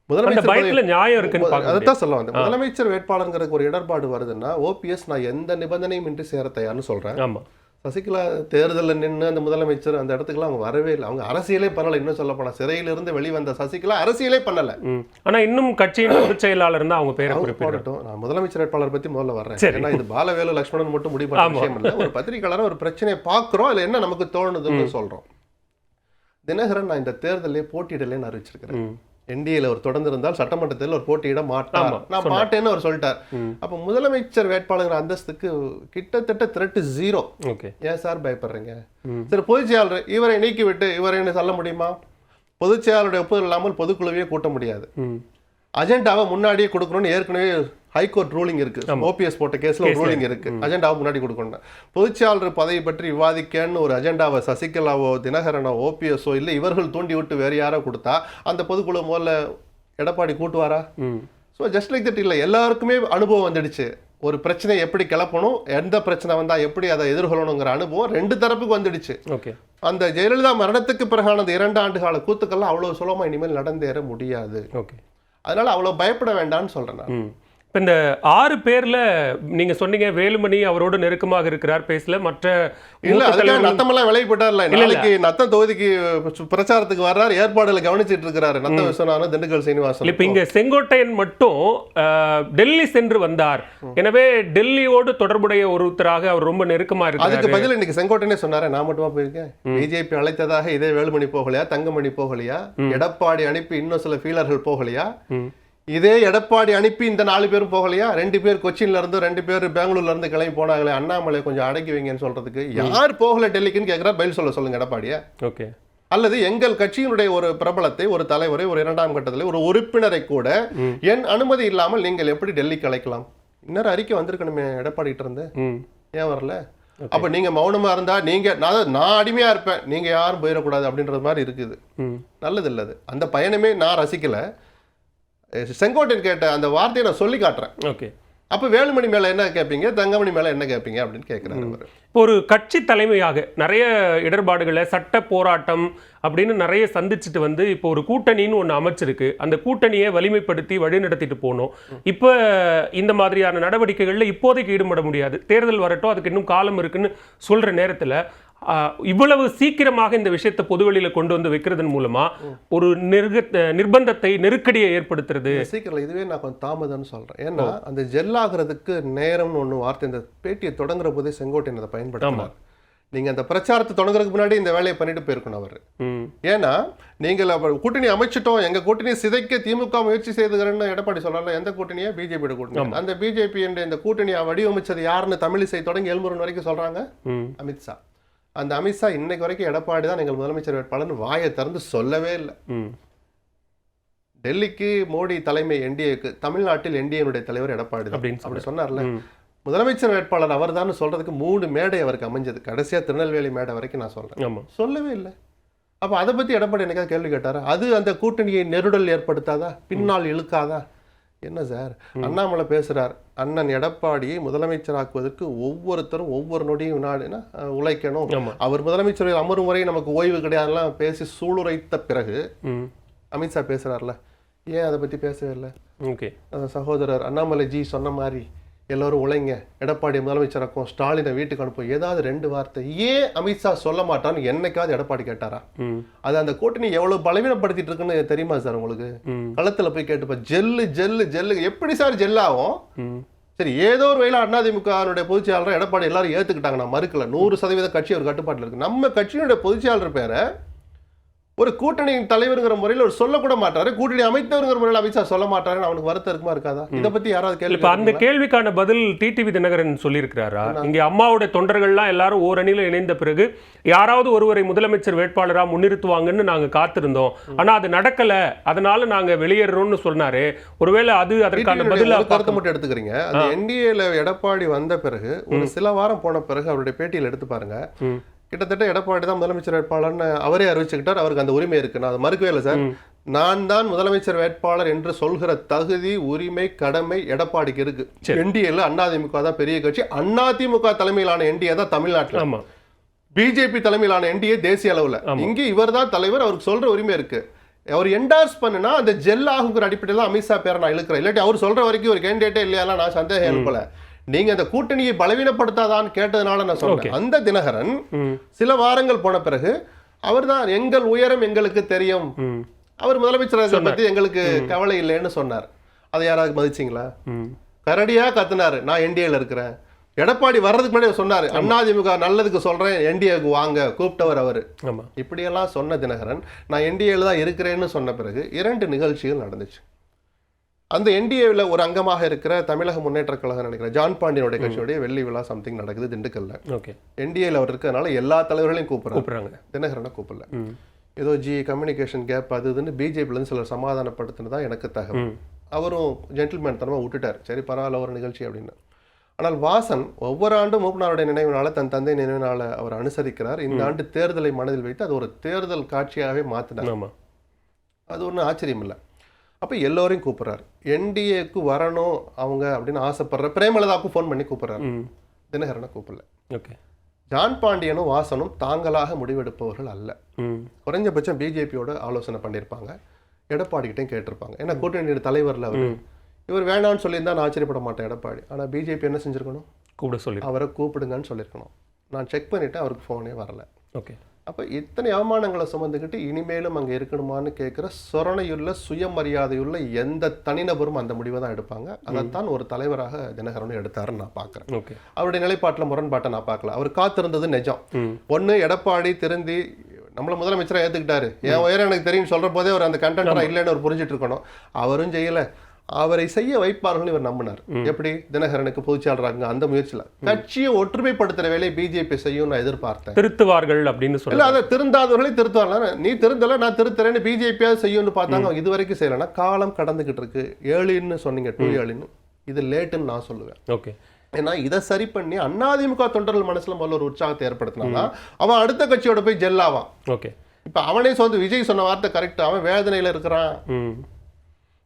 அதைத்தான் சொல்ல வந்தேன். முதலமைச்சர் வேட்பாளருக்கு ஒரு இடர்பாடு வருதுன்னா ஓபிஎஸ் நான் எந்த நிபந்தனையும் இன்றி சேர தயார்னு சொல்றேன். சசிகலா தேர்தலில் நின்று அந்த முதலமைச்சர் அந்த இடத்துக்குலாம் அவங்க வரவே இல்லை. அவங்க அரசியலே பண்ணல. இன்னும் சொல்ல போனா சிறையிலிருந்து வெளிவந்த சசிகலா அரசியலே பண்ணல. ஆனா இன்னும் கட்சியின் பொதுச் செயலாளர் தான் அவங்க பேரை குறிப்பிடட்டும். நான் முதலமைச்சர் வேட்பாளர் பத்தி முதல்ல வர்றேன். ஏன்னா இது பாலவேலு லட்சுமணன் மட்டும் முடிவு பண்ண விஷயம் இல்லை. ஒரு பத்திரிகையாளர் ஒரு பிரச்சனையை பார்க்குறோம், இல்லை என்ன நமக்கு தோணுதுன்னு சொல்றோம். தினகரன் நான் இந்த தேர்தலே போட்டியிடலேன்னு அறிவிச்சிருக்கிறேன். என்டிஏல ஒரு தொடர்ந்து இருந்தால் சட்டமன்றத்தில் ஒரு போட்டியிட மாட்டார், நான் மாட்டேன்னு அவர் சொல்லிட்டார். அப்ப முதலமைச்சர் வேட்பாளர் அந்தஸ்துக்கு கிட்டத்தட்ட த்ரெட் 0. ஏன் சார் பயப்படுறீங்க? சரி, பொதுச் செயலாளர் இவரை நீக்கி விட்டு இவரை என்ன சொல்ல முடியுமா? பொதுச் செயலாளருடைய ஒப்புதல் இல்லாமல் பொதுக்குழுவையே கூட்ட முடியாது. அஜெண்டாவை முன்னாடியே கொடுக்கணும்னு ஏற்கனவே ஹைகோர்ட் ரூலிங் இருக்கு. ஓபிஎஸ் போட்ட கேஸ்ல ஒரு ரூலிங் இருக்கு, அஜெண்டாவை முன்னாடி கொடுக்கணும். பொதுச்செயலாளர் பதவி பற்றி விவாதிக்கன்னு ஒரு அஜெண்டாவை சசிகலாவோ தினகரனோ ஓபிஎஸ்ஓ இல்லை இவர்கள் தூண்டி விட்டு வேற யாரோ கொடுத்தா அந்த பொதுக்குழு முதல்ல எடப்பாடி கூட்டுவாரா? So just like that. இல்லை, எல்லாருக்குமே அனுபவம் வந்துடுச்சு. ஒரு பிரச்சனை எப்படி கிளப்பணும், எந்த பிரச்சனை வந்தா எப்படி அதை எதிர்கொள்ளணுங்கிற அனுபவம் 2 தரப்புக்கு வந்துடுச்சு. அந்த ஜெயலலிதா மரணத்துக்கு பிறகானது 2 ஆண்டு கால கூத்துக்கள்லாம் அவ்வளவு சுலமா இனிமேல் நடந்தேற முடியாது. அதனால அவ்வளவு பயப்பட வேண்டாம்னு சொல்றேன் நான். இப்போ இந்த 6 பேர்ல நீங்க சொன்னீங்க வேலுமணி அவரோடு நெருக்கமாக இருக்கிறார், பேசல. மற்ற இல்ல அதுக்காக நத்தமெல்லாம் விலகி போட்டார்ல. நாளைக்கு நத்தம் தொகுதிக்கு பிரச்சாரத்துக்கு வர்றாரு, ஏற்பாடுகளை கவனிச்சிட்டு இருக்கிறாரு நத்த விஸ்வநாதன், திண்டுக்கல் சீனிவாசன். இப்ப இங்க செங்கோட்டையன் மட்டும் டெல்லி சென்று வந்தார், எனவே டெல்லியோடு தொடர்புடைய ஒருத்தராக அவர் ரொம்ப நெருக்கமா இருக்கு. அதுக்கு பதில் இன்னைக்கு செங்கோட்டையனே சொன்னாரு, நான் மட்டுமா போயிருக்கேன், பிஜேபி அழைத்ததாக இதே வேலுமணி போகலையா, தங்கமணி போகலையா, எடப்பாடி அனுப்பி இன்னும் சில ஃபீலர்கள் போகலையா, இதே எடப்பாடி அனுப்பி இந்த 4 பேரும் போகலையா, 2 பேர் கொச்சின்ல இருந்து 2 பேர் பெங்களூர்ல இருந்து கிளம்பி போனாங்களே, அண்ணாமலை கொஞ்சம் அடக்கி வைங்கன்னு சொல்றதுக்கு யார் போகல டெல்லிக்குன்னு கேட்கிறார். பதில் சொல்லுங்க எடப்பாடியா. அல்லது எங்கள் கட்சியினுடைய ஒரு பிரபலத்தை, ஒரு தலைவரை, ஒரு 2ஆம் கட்டத்தில் ஒரு உறுப்பினரை கூட என் அனுமதி இல்லாமல் நீங்கள் எப்படி டெல்லிக்கு அழைக்கலாம்? இன்னொரு அறிக்கை வந்திருக்கணுமே எடப்பாடி கிட்ட இருந்து, ஏன் வரல? அப்ப நீங்க மௌனமா இருந்தா நீங்க நான் அடிமையா இருப்பேன், நீங்க யாரும் போயிடக்கூடாது அப்படின்றது மாதிரி இருக்குது. நல்லது இல்லது. அந்த பயணமே நான் ரசிக்கல. செங்கோட்டையன் கேட்ட அந்த வார்த்தையை நான் சொல்லி காட்டுறேன். அப்ப வேலுமணி மேல என்ன கேட்பீங்க, தங்கமணி மேல என்ன கேட்பீங்க அப்படின்னு கேட்கிறாரு. இப்போ ஒரு கட்சி தலைமையாக நிறைய இடர்பாடுகளை, சட்ட போராட்டம் அப்படின்னு நிறைய சந்திச்சுட்டு வந்து இப்போ ஒரு கூட்டணின்னு ஒன்று அமைச்சிருக்கு. அந்த கூட்டணியை வலிமைப்படுத்தி வழிநடத்திட்டு போகணும். இப்போ இந்த மாதிரியான நடவடிக்கைகளில் இப்போதைக்கு ஈடுபட முடியாது, தேர்தல் வரட்டும், அதுக்கு இன்னும் காலம் இருக்குன்னு சொல்ற நேரத்தில் இவ்வளவு சீக்கிரமாக இந்த விஷயத்தை பொதுவெளியில கொண்டு வந்து வைக்கிறதன் மூலமா ஒரு நிர்பந்தத்தை, நெருக்கடியை ஏற்படுத்துறது சீக்கிரம். இதுவே நான் கொஞ்சம் தாமதம்னு சொல்றேன். ஏன்னா அந்த ஜெல்லாகிறதுக்கு நேரம்னு ஒன்று வார்த்தை இந்த பேட்டியை தொடங்குற போதே செங்கோட்டையன் அதை பயன்படுத்தினார். நீங்க அந்த பிரச்சாரத்தை தொடங்குறதுக்கு முன்னாடி இந்த வேலையை பண்ணிட்டு போயிருக்கணும் அவர். ஏன்னா நீங்கள் கூட்டணி அமைச்சிட்டோம், எங்க கூட்டணி சிதைக்க திமுக முயற்சி செய்துகிறேன்னு எடப்பாடி சொல்றாரு. எந்த கூட்டணியா? பிஜேபியோட கூட்டணி. அந்த பிஜேபி என்ற இந்த கூட்டணியை வடிவமைச்சது யாருன்னு தமிழிசை தொடங்கி எல்முருகன் வரைக்கும் சொல்றாங்க, அமித்ஷா. அந்த அமித்ஷா இன்னைக்கு வரைக்கும் எடப்பாடி தான் எங்கள் முதலமைச்சர் வேட்பாளர் வாயை திறந்து சொல்லவே இல்லை. டெல்லிக்கு மோடி தலைமை என்டிஏக்கு, தமிழ்நாட்டில் என்டிஏனுடைய தலைவர் எடப்பாடி அப்படி சொன்னார்ல. முதலமைச்சர் வேட்பாளர் அவர் தான் சொல்றதுக்கு 3 மேடை அவருக்கு அமைஞ்சது. கடைசியா திருநெல்வேலி மேடை வரைக்கும் நான் சொல்றேன், சொல்லவே இல்லை. அப்ப அதை பத்தி எடப்பாடி என்னைக்காவது கேள்வி கேட்டாரா? அது அந்த கூட்டணியை நெருடல் ஏற்படுத்தாதா, பின்னால் இழுக்காதா? என்ன சார், அண்ணாமலை பேசுறார், அண்ணன் எடப்பாடியை முதலமைச்சராக்குவதற்கு ஒவ்வொருத்தரும் ஒவ்வொரு நொடியும் நாடுனா உழைக்கணும், அவர் முதலமைச்சர் அமரும் வரை நமக்கு ஓய்வு கிடையாதுலாம் பேசி சூளுரைத்த பிறகு அமித்ஷா பேசுறாருல, ஏன் அதை பற்றி பேசவே இல்லை? ஓகே, சகோதரர் அண்ணாமலை ஜி சொன்ன மாதிரி எல்லோரும் உழைங்க, எடப்பாடி முதலமைச்சராக்கும், ஸ்டாலினை வீட்டுக்கு அனுப்பும், ஏதாவது 2 வார்த்தை. ஏன் அமித்ஷா சொல்ல மாட்டான்னு என்னைக்காவது எடப்பாடி கேட்டாரா? அது அந்த கூட்டணி எவ்வளவு பலவீனப்படுத்திட்டு இருக்குன்னு தெரியுமா சார் உங்களுக்கு? களத்துல போய் கேட்டுப்ப ஜெல்லு ஜெல்லு ஜெல்லு எப்படி சார் ஜெல்லாகும்? சரி, ஏதோ ஒரு வகையில் அதிமுக பொதுச்செயலாளர் எடப்பாடி எல்லாரும் ஏத்துக்கிட்டாங்க, நான் மறுக்கல. 100% கட்சி ஒரு கட்டுப்பாட்டில் இருக்கு. நம்ம கட்சியினுடைய பொதுச்செயலாளர் பேரை ஒரு கூட்டணியின் தலைவருங்கிற முறையில் ஒரு சொல்லக்கூட மாட்டாரு, கூட்டணி அமைத்தவருங்கிற முறையில் அமித்ஷா சொல்ல மாட்டாருன்னு அவனுக்கு வருத்தம் இருக்குமா இருக்காதா? இதை பத்தி யாராவது கேள்வி? இப்ப அந்த கேள்விக்கான பதில் டிடிவி தினகரன் சொல்லியிருக்கிறாரா? இங்கே அம்மாவுடைய தொண்டர்கள்லாம் எல்லாரும் ஓரணியில் இணைந்த பிறகு யாராவது ஒருவரை முதலமைச்சர் வேட்பாளரா முன்னிறுத்துவாங்கன்னு நாங்க காத்திருந்தோம், ஆனா அது நடக்கல, அதனால நாங்க வெளியேறோம்னு சொன்னாரு. ஒருவேளை அது அதற்கான பதில் கருத்தை மட்டும் எடுத்துக்கிறீங்க. அந்த என்டிஏல எடப்பாடி வந்த பிறகு ஒரு சில வாரம் போன பிறகு அவருடைய பேட்டியில் எடுத்து பாருங்க. கிட்டத்தட்ட எடப்பாடி தான் முதலமைச்சர் வேட்பாளர்னு அவரே அறிவிச்சுக்கிட்டார். அவருக்கு அந்த உரிமை இருக்கு, நான் அதை மறுக்கவே இல்லை சார். நான் தான் முதலமைச்சர் வேட்பாளர் என்று சொல்கிற தகுதி, உரிமை, கடமை எடப்பாடிக்கு இருக்கு. என்டிஏல அதிமுக தான் பெரிய கட்சி. அதிமுக தலைமையிலான என்டிஏ தான் தமிழ்நாட்டில், பிஜேபி தலைமையிலான என்டிஏ தேசிய அளவுல. இங்கே இவர் தான் தலைவர், அவருக்கு சொல்ற உரிமை இருக்கு. அவர் என்டார்ஸ் பண்ணுனா அந்த ஜெல் ஆகுங்கிற அடிப்படையில் அமித்ஷா பேரை நான் இழுக்கிறேன். இல்லாட்டி அவர் சொல்ற வரைக்கும் ஒரு கேண்டிடேட்டே இல்லையா நான் சந்தேகம் எழுப்பல. நீங்க அந்த கூட்டணியை பலவீனப்படுத்தாதான்னு கேட்டதுனால நான் சொல்றேன். அந்த தினகரன் சில வாரங்கள் போன பிறகு அவர் தான் எங்கள் உயரம் எங்களுக்கு தெரியும், அவர் முதலமைச்சர் பத்தி எங்களுக்கு கவலை இல்லைன்னு சொன்னார். அதை யாராவது மதிச்சிங்களா? கரடியா கத்துனாரு, நான் என்டிஏல இருக்கிறேன். எடப்பாடி வர்றதுக்கு முன்னாடி சொன்னாரு, அதிமுக நல்லதுக்கு சொல்றேன், என்டிஏக்கு வாங்க கூப்பிட்டவர் அவரு. இப்படியெல்லாம் சொன்ன தினகரன் நான் என்டிஏல தான் இருக்கிறேன்னு சொன்ன பிறகு 2 நிகழ்ச்சிகள் நடந்துச்சு. அந்த என்டிஏவில் ஒரு அங்கமாக இருக்கிற தமிழக முன்னேற்ற கழகம் நினைக்கிறேன் ஜான் பாண்டியனுடைய கட்சியுடைய வெள்ளி விழா சம்திங் நடக்குது திண்டுக்கல்ல. என்டிஏல அவர் இருக்கிறதுனால எல்லா தலைவர்களையும் கூப்பிடுறாங்க, தினகரனை கூப்பிடல. ஏதோ கம்யூனிகேஷன் கேப் அது இதுன்னு பிஜேபியிலேருந்து சிலர் சமாதானப்படுத்தினதான் எனக்கு தகவல். அவரும் ஜென்டில்மேன் தனமாக விட்டுட்டார், சரி பரவாயில்ல ஒரு நிகழ்ச்சி அப்படின்னு. ஆனால் வாசன் ஒவ்வொரு ஆண்டும் மூப்பனாருடைய நினைவு தன் தந்தை நினைவு நாளை அவர் அனுசரிக்கிறார். இந்த ஆண்டு தேர்தலை மனதில் வைத்து அது ஒரு தேர்தல் காட்சியாகவே மாற்றினார். அது ஒன்றும் ஆச்சரியம் இல்லை. அப்போ எல்லோரையும் கூப்பிட்றாரு, என்டிஏக்கு வரணும் அவங்க அப்படின்னு ஆசைப்படுற பிரேமலதாவுக்கும் ஃபோன் பண்ணி கூப்பிட்றாரு, தினகரனை கூப்பிடல. ஓகே, ஜான் பாண்டியனும் வாசனும் தாங்களாக முடிவெடுப்பவர்கள் அல்ல. குறைஞ்சபட்சம் பிஜேபியோட ஆலோசனை பண்ணியிருப்பாங்க, எடப்பாடிக்கிட்டையும் கேட்டிருப்பாங்க. ஏன்னா கூட்டணியோட தலைவரில் அவர் இவர் வேணான்னு சொல்லியிருந்தா நான் ஆச்சரியப்பட மாட்டேன் எடப்பாடி. ஆனால் பிஜேபி என்ன செஞ்சுருக்கணும், கூப்பிட சொல்லி அவரை கூப்பிடுங்கன்னு சொல்லியிருக்கணும். நான் செக் பண்ணிவிட்டேன், அவருக்கு ஃபோனே வரல. ஓகே, அப்போ இத்தனை அவமானங்களை சுமந்துக்கிட்டு இனிமேலும் அங்கே இருக்கணுமான்னு கேட்குற சொரணையுள்ள சுயமரியாதையுள்ள எந்த தனிநபரும் அந்த முடிவை தான் எடுப்பாங்க. அதைத்தான் ஒரு தலைவராக தினகரனும் எடுத்தாருன்னு நான் பார்க்குறேன். ஓகே, அவருடைய நிலைப்பாட்டில் முரண்பாட்டை நான் பார்க்கல. அவர் காத்திருந்தது நிஜம். ஒன்று, எடப்பாடி திருந்தி நம்மளை முதலமைச்சராக ஏற்றுக்கிட்டாரு, என் உயரம் எனக்கு தெரியும் சொல்கிற போதே அவர் அந்த கண்டென்டராக இல்லைன்னு அவர் புரிஞ்சிட்டு இருக்கணும். அவரும் செய்யலை. அவரை செய்ய வைப்பார்கள் இவர் நம்பினார். எப்படி தினகரனுக்கு பொதுச்செயலாளராங்க அந்த முயற்சியில் கட்சியை ஒற்றுமைப்படுத்துற வேலையை பிஜேபி செய்யும் நான் எதிர்பார்த்தேன். திருத்துவார்கள் அப்படின்னு சொல்லல, அதை திருந்தாதவர்களை திருத்துவார்கள். நீ திருந்தல நான் திருத்துறேன்னு பிஜேபியாவது செய்யும்னு பார்த்தாங்க. இது வரைக்கும் செய்யலைன்னா காலம் கடந்துகிட்டு இருக்கு. 7ன்னு சொன்னீங்க, 2 இது லேட்டுன்னு நான் சொல்லுவேன். ஓகே, ஏன்னா இதை சரி பண்ணி அதிமுக தொண்டர்கள் மனசுல முதல்ல ஒரு உற்சாகத்தை ஏற்படுத்தினா அவன் அடுத்த கட்சியோட போய் ஜெல்லாவான். ஓகே, இப்ப அவனே சொந்த விஜய் சொன்ன வார்த்தை கரெக்ட், அவன் வேதனையில இருக்கிறான்.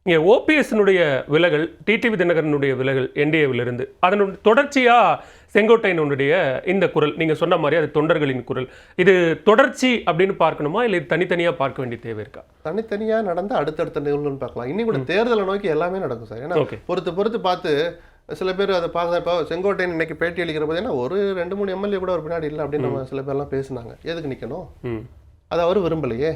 இங்கே ஓபிஎஸ்னுடைய விலகல், டிடிவி தினகரனுடைய விலகல் என்டிஏவிலிருந்து அதனுடைய தொடர்ச்சியாக செங்கோட்டையனுடைய இந்த குரல், நீங்கள் சொன்ன மாதிரி அது தொண்டர்களின் குரல், இது தொடர்ச்சி அப்படின்னு பார்க்கணுமா இல்லை தனித்தனியாக பார்க்க வேண்டிய தேவை இருக்கா? தனித்தனியாக நடந்தால் அடுத்தடுத்த நிகழ்வுன்னு பார்க்கலாம். இன்னும் கூட தேர்தலை நோக்கி எல்லாமே நடக்கும் சார். ஏன்னா பொறுத்து பார்த்து சில பேர் அதை பார்க்க. இப்போ செங்கோட்டையன் இன்னைக்கு பேட்டி அளிக்கிற போது ஏன்னா ஒரு 2-3 எம்எல்ஏ கூட ஒரு பின்னாடி இல்லை அப்படின்னு நம்ம சில பேர்லாம் பேசினாங்க. எதுக்கு நிற்கணும், அது அவர் விரும்பலையே.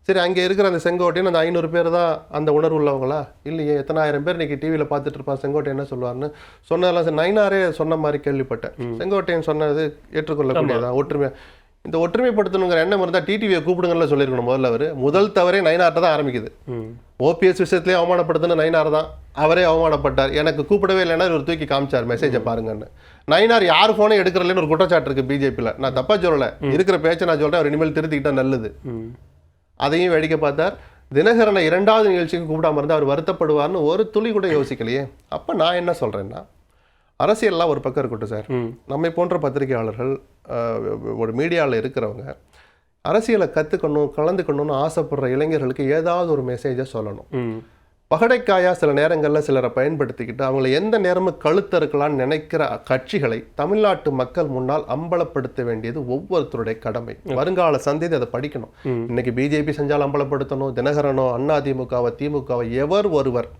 சரி, அங்கே இருக்கிற அந்த செங்கோட்டையன் அந்த 500 பேர் தான் அந்த உணர்வு உள்ளவங்களா? இல்லையே, எத்தனை ஆயிரம் பேர் இன்னைக்கு டிவியில் பார்த்துட்டு இருப்பான் செங்கோட்டையன் என்ன சொல்லுவார்னு சொன்னதெல்லாம் நயினாரே சொன்ன மாதிரி கேள்விப்பட்டேன். செங்கோட்டையன் சொன்னது ஏற்றுக்கொள்ளக்கூடியதான். இந்த ஒற்றுமைப்படுத்தணுங்கிற எண்ணம் இருந்தால் டிடிவியை கூப்பிடுங்கன்னு சொல்லியிருக்கணும். அவர் முதல் தவறே நயினார்ட்ட தான் ஆரம்பிக்குது. ஓபிஎஸ் விஷயத்துலேயே அவமானப்படுத்தின நயினார் தான். அவரே அவமானப்பட்டார், எனக்கு கூப்பிடவே இல்லைன்னா ஒரு தூக்கி காமிச்சார் மெசேஜை பாருங்கன்னு. நயினார் யார் ஃபோனே எடுக்கிறதுலன்னு ஒரு குற்றச்சாட்டு இருக்கு பிஜேபியில். நான் தப்பா சொல்லலை, இருக்கிற பேச்சை நான் சொல்கிறேன். அவர் இனிமேல் திருத்திக்கிட்டா நல்லது. அதையும் வேடிக்கை பார்த்தார். தினகரனை 2வது நிகழ்ச்சிக்கு கூப்பிடாம இருந்தால் அவர் வருத்தப்படுவார்னு ஒரு துளி கூட யோசிக்கலையே. அப்போ நான் என்ன சொல்கிறேன்னா, அரசியல்லாம் ஒரு பக்கம் இருக்கட்டும் சார், நம்மை போன்ற பத்திரிகையாளர்கள் ஒரு மீடியாவில் இருக்கிறவங்க அரசியலை கற்றுக்கணும் கலந்துக்கணும்னு ஆசைப்படுற இளைஞர்களுக்கு ஏதாவது ஒரு மெசேஜை சொல்லணும். பகடைக்காயா சில நேரங்களில் சிலரை பயன்படுத்திக்கிட்டு அவங்களை எந்த நேரமும் கழுத்தறுக்கலான்னு நினைக்கிற கட்சிகளை தமிழ்நாட்டு மக்கள் முன்னால் அம்பலப்படுத்த வேண்டியது ஒவ்வொருத்தருடைய கடமை. வருங்கால சந்ததி அதை படிக்கணும். இன்னைக்கு பிஜேபி செஞ்சால் அம்பலப்படுத்தணும், தினகரனோ அதிமுகவை திமுகவை எவர் ஒருவர்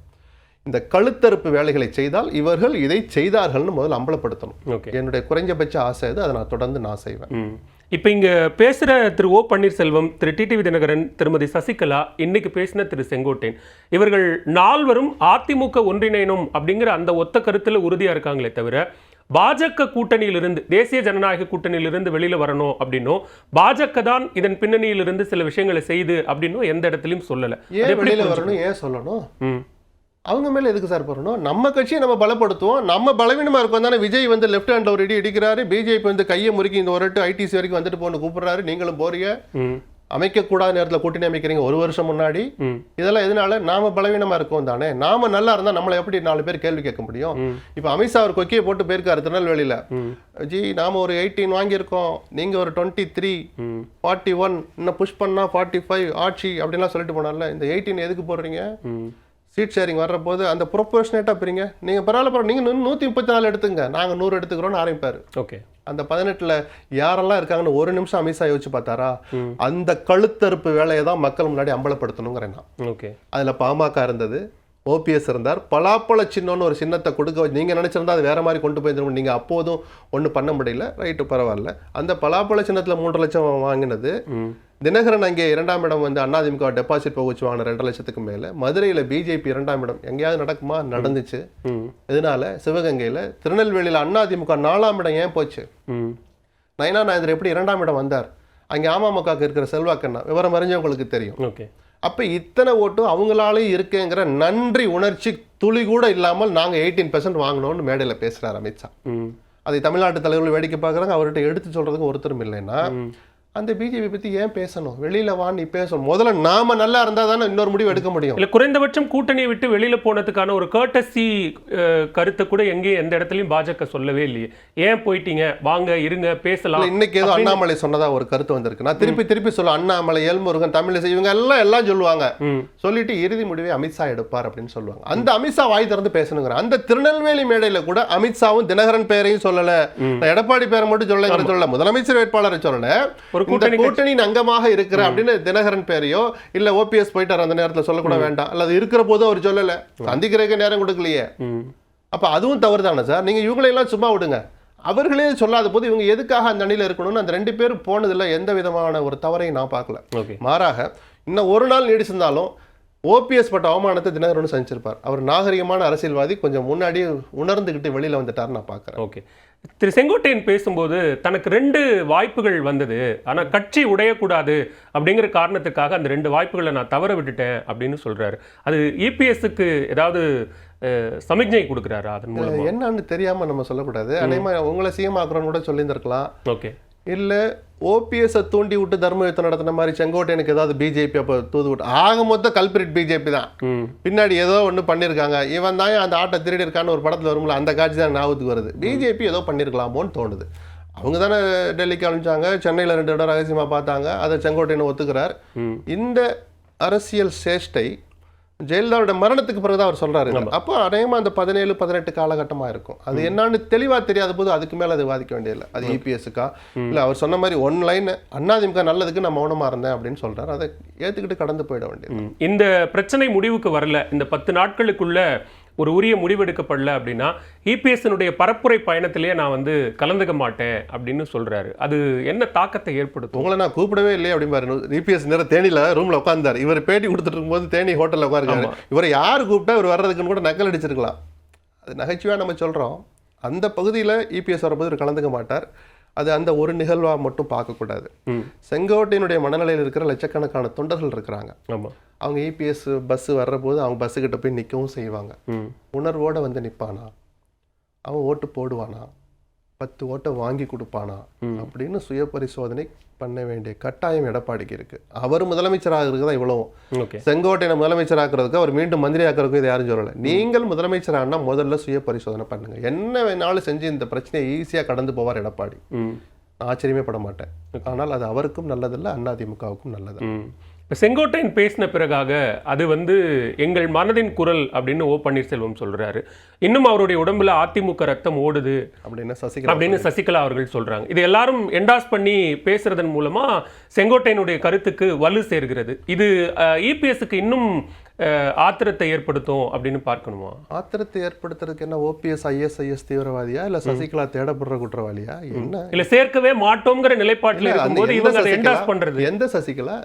இந்த கழுத்தறுப்பு வேலைகளை செய்தால் இவர்கள் இதை செய்தார்கள்னு முதல்ல அம்பலப்படுத்தணும். என்னுடைய குறைஞ்சபட்ச ஆசை அது. அதை நான் தொடர்ந்து செய்வேன். இப்போ இங்கே பேசுகிற திரு ஓ பன்னீர்செல்வம், திரு டிடிவி தினகரன், திருமதி சசிகலா, இன்னைக்கு பேசின திரு செங்கோட்டையன், இவர்கள் நால்வரும் அதிமுக ஒன்றிணையணும் அப்படிங்கிற அந்த ஒத்த கருத்தில் உறுதியாக இருக்காங்களே தவிர பாஜக கூட்டணியிலிருந்து, தேசிய ஜனநாயக கூட்டணியிலிருந்து வெளியில் வரணும் அப்படின்னும், பாஜக தான் இதன் பின்னணியிலிருந்து சில விஷயங்களை செய்து அப்படின்னும் எந்த இடத்துலையும் சொல்லலை. ஏன் வெளியில் வரணும், ஏன் சொல்லணும்? அவங்க மேலே எதுக்கு சார் போறணும்? நம்ம கட்சியை நம்ம பலப்படுத்துவோம். நம்ம பலவீனமாக இருக்கும் தானே. விஜய் வந்து லெஃப்ட் ஹேண்டில் ஒரு இடி இடிக்கிறாரு, பிஜேபி வந்து கையை முறுக்கி இந்த ஒரு ஐடிசி வரைக்கும் வந்துட்டு போன்னு கூப்பிடுறாரு, நீங்களும் போறீங்க. அமைக்கக்கூடாத நேரத்தில் கூட்டணி அமைக்கிறீங்க 1 வருஷம் முன்னாடி. இதெல்லாம் எதனால? நாம பலவீனமா இருக்கோம் தானே. நாம நல்லா இருந்தா நம்மளை எப்படி 4 பேர் கேள்வி கேட்க முடியும்? இப்ப அமித்ஷா ஒரு கொக்கியை போட்டு போயிருக்காரு திருநெல்வேலியில. ஜி நாம ஒரு 18 வாங்கியிருக்கோம், நீங்க ஒரு 23, 41, இன்னும் புஷ் பண்ணா 45 ஆட்சி அப்படின்லாம் சொல்லிட்டு போனார்ல. இந்த 18 எதுக்கு போடுறீங்க? சீட் ஷேரிங் வர்ற போது அந்த ப்ரொபோர்ஷனேட்டாக பிரிங்க. நீங்கள் பரவாயில்ல, நீங்கள் 134 எடுத்துங்க, நாங்கள் 100 எடுத்துக்கிறோன்னு ஆரம்பிப்பார். ஓகே, அந்த 18ல் யாரெல்லாம் இருக்காங்கன்னு ஒரு நிமிஷம் அமித்ஷா யோசிச்சு பார்த்தாரா? அந்த கழுத்தறுப்பு வேலையை தான் மக்கள் முன்னாடி அம்பலப்படுத்தணுங்கிறேன் நான். ஓகே, அதில் பாமக இருந்தது, ஓபிஎஸ் இருந்தார். பலாப்பழ சின்னம்னு ஒரு சின்னத்தை கொடுக்க நீங்கள் நினச்சிருந்தா அது வேற மாதிரி கொண்டு போயிருந்தோம். நீங்கள் அப்போதும் ஒன்றும் பண்ண முடியல, ரைட்டு பரவாயில்ல. அந்த பலாப்பழ சின்னத்தில் 3 லட்சம் வாங்கினது. தினகரன் அங்கே 2ஆம் இடம் வந்து அதிமுக டெபாசிட் போக வச்சு வாங்கின 2 லட்சத்துக்கு மேலே. மதுரையில் பிஜேபி 2ஆம் இடம். எங்கேயாவது நடக்குமா? நடந்துச்சு. இதனால சிவகங்கையில், திருநெல்வேலியில் அதிமுக 4ஆம் இடம் ஏன் போச்சு? நயனா நாயந்தர் எப்படி 2ஆம் இடம் வந்தார்? அங்கே அமமுக இருக்கிற செல்வாக்கண்ணா விவரம் அறிஞ்சவங்களுக்கு தெரியும். ஓகே, அப்போ இத்தனை ஓட்டும் அவங்களாலே இருக்குங்கிற நன்றி உணர்ச்சி துளி கூட இல்லாமல் நாங்கள் 18% வாங்கினோன்னு மேடையில் பேசுகிறார் அமித்ஷா. அதை தமிழ்நாட்டு தலைவர்கள் வேடிக்கை பார்க்குறாங்க. அவர்கிட்ட எடுத்து சொல்கிறதுக்கு ஒருத்தரும் இல்லைன்னா அந்த பிஜேபி பற்றி ஏன் பேசணும்? வெளியில் வாங்கி பேசணும். முதல்ல நாம நல்லா இருந்தால் தானே இன்னொரு முடிவு எடுக்க முடியும். இல்லை, குறைந்தபட்சம் கூட்டணியை விட்டு வெளியில் போனதுக்கான ஒரு கர்ட்டசி கருத்தை கூட எங்கேயும் எந்த இடத்துலையும் பாஜக சொல்லவே இல்லையே. ஏன் போயிட்டீங்க, வாங்க இருங்க பேசலாம். இன்னைக்கு ஏதோ அண்ணாமலை சொன்னதா ஒரு கருத்து வந்திருக்கு. நான் திருப்பி சொல்ல, அண்ணாமலை, எல்முருகன், தமிழிசை இவங்க எல்லாம் சொல்லுவாங்க. சொல்லிட்டு இறுதி முடிவை அமித்ஷா எடுப்பார் அப்படின்னு சொல்லுவாங்க. அந்த அமித்ஷா வாய் திறந்து பேசணுங்கிற அந்த திருநெல்வேலி மேடையில கூட அமித்ஷாவும் தினகரன் பேரையும் சொல்லல, எடப்பாடி பேரை மட்டும் சொல்ல, முதலமைச்சர் வேட்பாளரை சொல்லல, கூட்டணியின் அங்கமாக இருக்கிற அப்படின்னு தினகரன் பேரையோ இல்ல ஓபிஎஸ் போயிட்டார் அந்த நேரத்தில் சொல்லக்கூட வேண்டாம், அல்லது இருக்கிற போதும் அவர் சொல்லல, சந்திக்கிறதுக்கு நேரம் கொடுக்கலையே. அப்ப அதுவும் தவறு தானே சார்? நீங்க இவங்களையெல்லாம் சும்மா விடுங்க. அவர்களே சொல்லாத போது இவங்க எதுக்காக அந்த அணியில் இருக்கணும்னு அந்த 2 பேரும் போனதில்லை. எந்த விதமான ஒரு தவறையும் நான் பார்க்கல. மாறாக இன்னும் ஒரு நாள் நீடிச்சிருந்தாலும் ஓபிஎஸ் பட்ட அவமானத்தை தினகரன் சந்திச்சிருப்பார். அவர் நாகரிகமான அரசியல்வாதி, கொஞ்சம் முன்னாடி உணர்ந்துகிட்டு வெளியில வந்துட்டார் நான் பார்க்குறேன். ஓகே, திரு செங்கோட்டையன் பேசும்போது தனக்கு 2 வாய்ப்புகள் வந்தது, ஆனால் கட்சி உடையக்கூடாது அப்படிங்கிற காரணத்துக்காக அந்த 2 வாய்ப்புகளை நான் தவற விட்டுட்டேன் அப்படின்னு சொல்றாரு. அது இபிஎஸ்க்கு ஏதாவது சமிக்ஞை கொடுக்குறாரு? அதன் மூலம் என்னன்னு தெரியாம நம்ம சொல்லக்கூடாது. அதே உங்களை சிஎம் ஆக்குறோன்னு கூட சொல்லியிருந்திருக்கலாம். ஓகே, இல்லை ஓபிஎஸ் தூண்டி விட்டு தர்ம யுத்தம் நடத்தின மாதிரி செங்கோட்டையனுக்கு ஏதாவது பிஜேபி அப்போ தூது விட்டு ஆக மொத்த கல்பிரிட் பிஜேபி தான். பின்னாடி ஏதோ ஒன்று பண்ணியிருக்காங்க. இவன் தான் அந்த ஆட்டை திருடி இருக்கான்னு ஒரு படத்தில் வரும்ல, அந்த காட்சி தான் ஞாபகத்துக்கு வருது. பிஜேபி ஏதோ பண்ணியிருக்கலாமோன்னு தோணுது. அவங்க தானே டெல்லிக்கு அனுப்பிச்சாங்க, சென்னையில் 2 இடம் ரகசியமாக பார்த்தாங்க, அதை செங்கோட்டையன் ஒத்துக்கிறார். இந்த அரசியல் சேஷ்டை ஜெயலலிதாவோட மரணத்துக்கு பிறகுதான் அவர் சொல்றாரு. அப்போ அநேகமா அந்த 17-18 காலகட்டமா இருக்கும். அது என்னன்னு தெளிவா தெரியாத போது அதுக்கு மேல அது வாதிக்க வேண்டியதில்லை. அது இபிஎஸ்க்கா இல்ல அவர் சொன்ன மாதிரி ஒன்லைன் அதிமுக நல்லதுக்கு நான் மௌனமா இருந்தேன் அப்படின்னு சொல்றாரு. அதை ஏத்துக்கிட்டு கடந்து போயிட வேண்டியது. இந்த பிரச்சனை முடிவுக்கு வரல, இந்த 10 நாட்களுக்குள்ள ஒரு உரிய முடிவெடுக்கப்படல அப்படின்னா இபிஎஸ்னுடைய பரப்புரை பயணத்திலேயே நான் வந்து கலந்துக்க மாட்டேன் அப்படின்னு சொல்றாரு. அது என்ன தாக்கத்தை ஏற்படுத்தும்? உங்களை நான் கூப்பிடவே இல்லையே அப்படிம்பாரு. இபிஎஸ் நேரம் தேனியில ரூம்ல உட்கார்ந்தார். இவர் பேட்டி கொடுத்துட்டு இருக்கும்போது தேனி ஹோட்டல்ல உட்காருக்காரு. இவரை யார் கூப்பிட்டா இவர் வர்றதுக்குன்னு கூட நக்கல் அடிச்சிருக்கலாம். அது நகைச்சுவையா நம்ம சொல்றோம். அந்த பகுதியில் இபிஎஸ் வரும்போது இவர் கலந்துக்க மாட்டார். அது அந்த ஒரு நிகழ்வாக மட்டும் பார்க்கக்கூடாது. செங்கோட்டையினுடைய மனநிலையில் இருக்கிற லட்சக்கணக்கான தொண்டர்கள் இருக்கிறாங்க. அவங்க இபிஎஸ் பஸ் வர்ற போது அவங்க பஸ்ஸுக்கிட்ட போய் நிற்கவும் செய்வாங்க. உணர்வோட வந்து நிற்பானா, அவன் ஓட்டு போடுவானா, 10 ஓட்டை வாங்கி கொடுப்பானா அப்படின்னு சுய பரிசோதனை பண்ண வேண்டிய கட்டாயம் எடப்பாடிக்கு இருக்கு. அவர் முதலமைச்சராக இருக்குதான் இவ்வளவும். செங்கோட்டையை முதலமைச்சராக்குறதுக்கு, அவர் மீண்டும் மந்திரி ஆக்குறதுக்கு இது யாரும் சொல்லலை. நீங்கள் முதலமைச்சரானா முதல்ல சுய பரிசோதனை பண்ணுங்க. என்ன வேணாலும் செஞ்சு இந்த பிரச்சனையை ஈஸியாக கடந்து போவார் எடப்பாடி. ஆச்சரியமே பட மாட்டேன். ஆனால் அது அவருக்கும் நல்லதில்லை, அதிமுகவுக்கும் நல்லது. இப்போ செங்கோட்டையன் பேசின பிறகாக அது எங்கள் மனதின் குரல் அப்படின்னு ஓ பன்னீர்செல்வம் சொல்றாரு. இன்னும் அவருடைய உடம்புல அதிமுக ரத்தம் ஓடுது அப்படின்னு சசிகலா அவர்கள் சொல்றாங்க. இது எல்லாரும் என்டாஸ் பண்ணி பேசுறதன் மூலமா செங்கோட்டையனுடைய கருத்துக்கு வலு சேர்கிறது. இது இபிஎஸ்க்கு இன்னும் ஆத்திரத்தை ஏற்படுத்தும் அப்படின்னு பார்க்கணுமா? ஆத்திரத்தை ஏற்படுத்துறதுக்கு என்ன ஓபிஎஸ் ஐஎஸ்ஐஎஸ் தீவிரவாதியா இல்ல சசிகலா தேடப்படுற குற்றவாளியா? என்ன இல்ல சேர்க்கவே மாட்டோம்ங்கிற நிலைப்பாட்டில் இருக்கும்போது இவங்க அதை என்டாஸ் பண்றது. எந்த சசிகலா?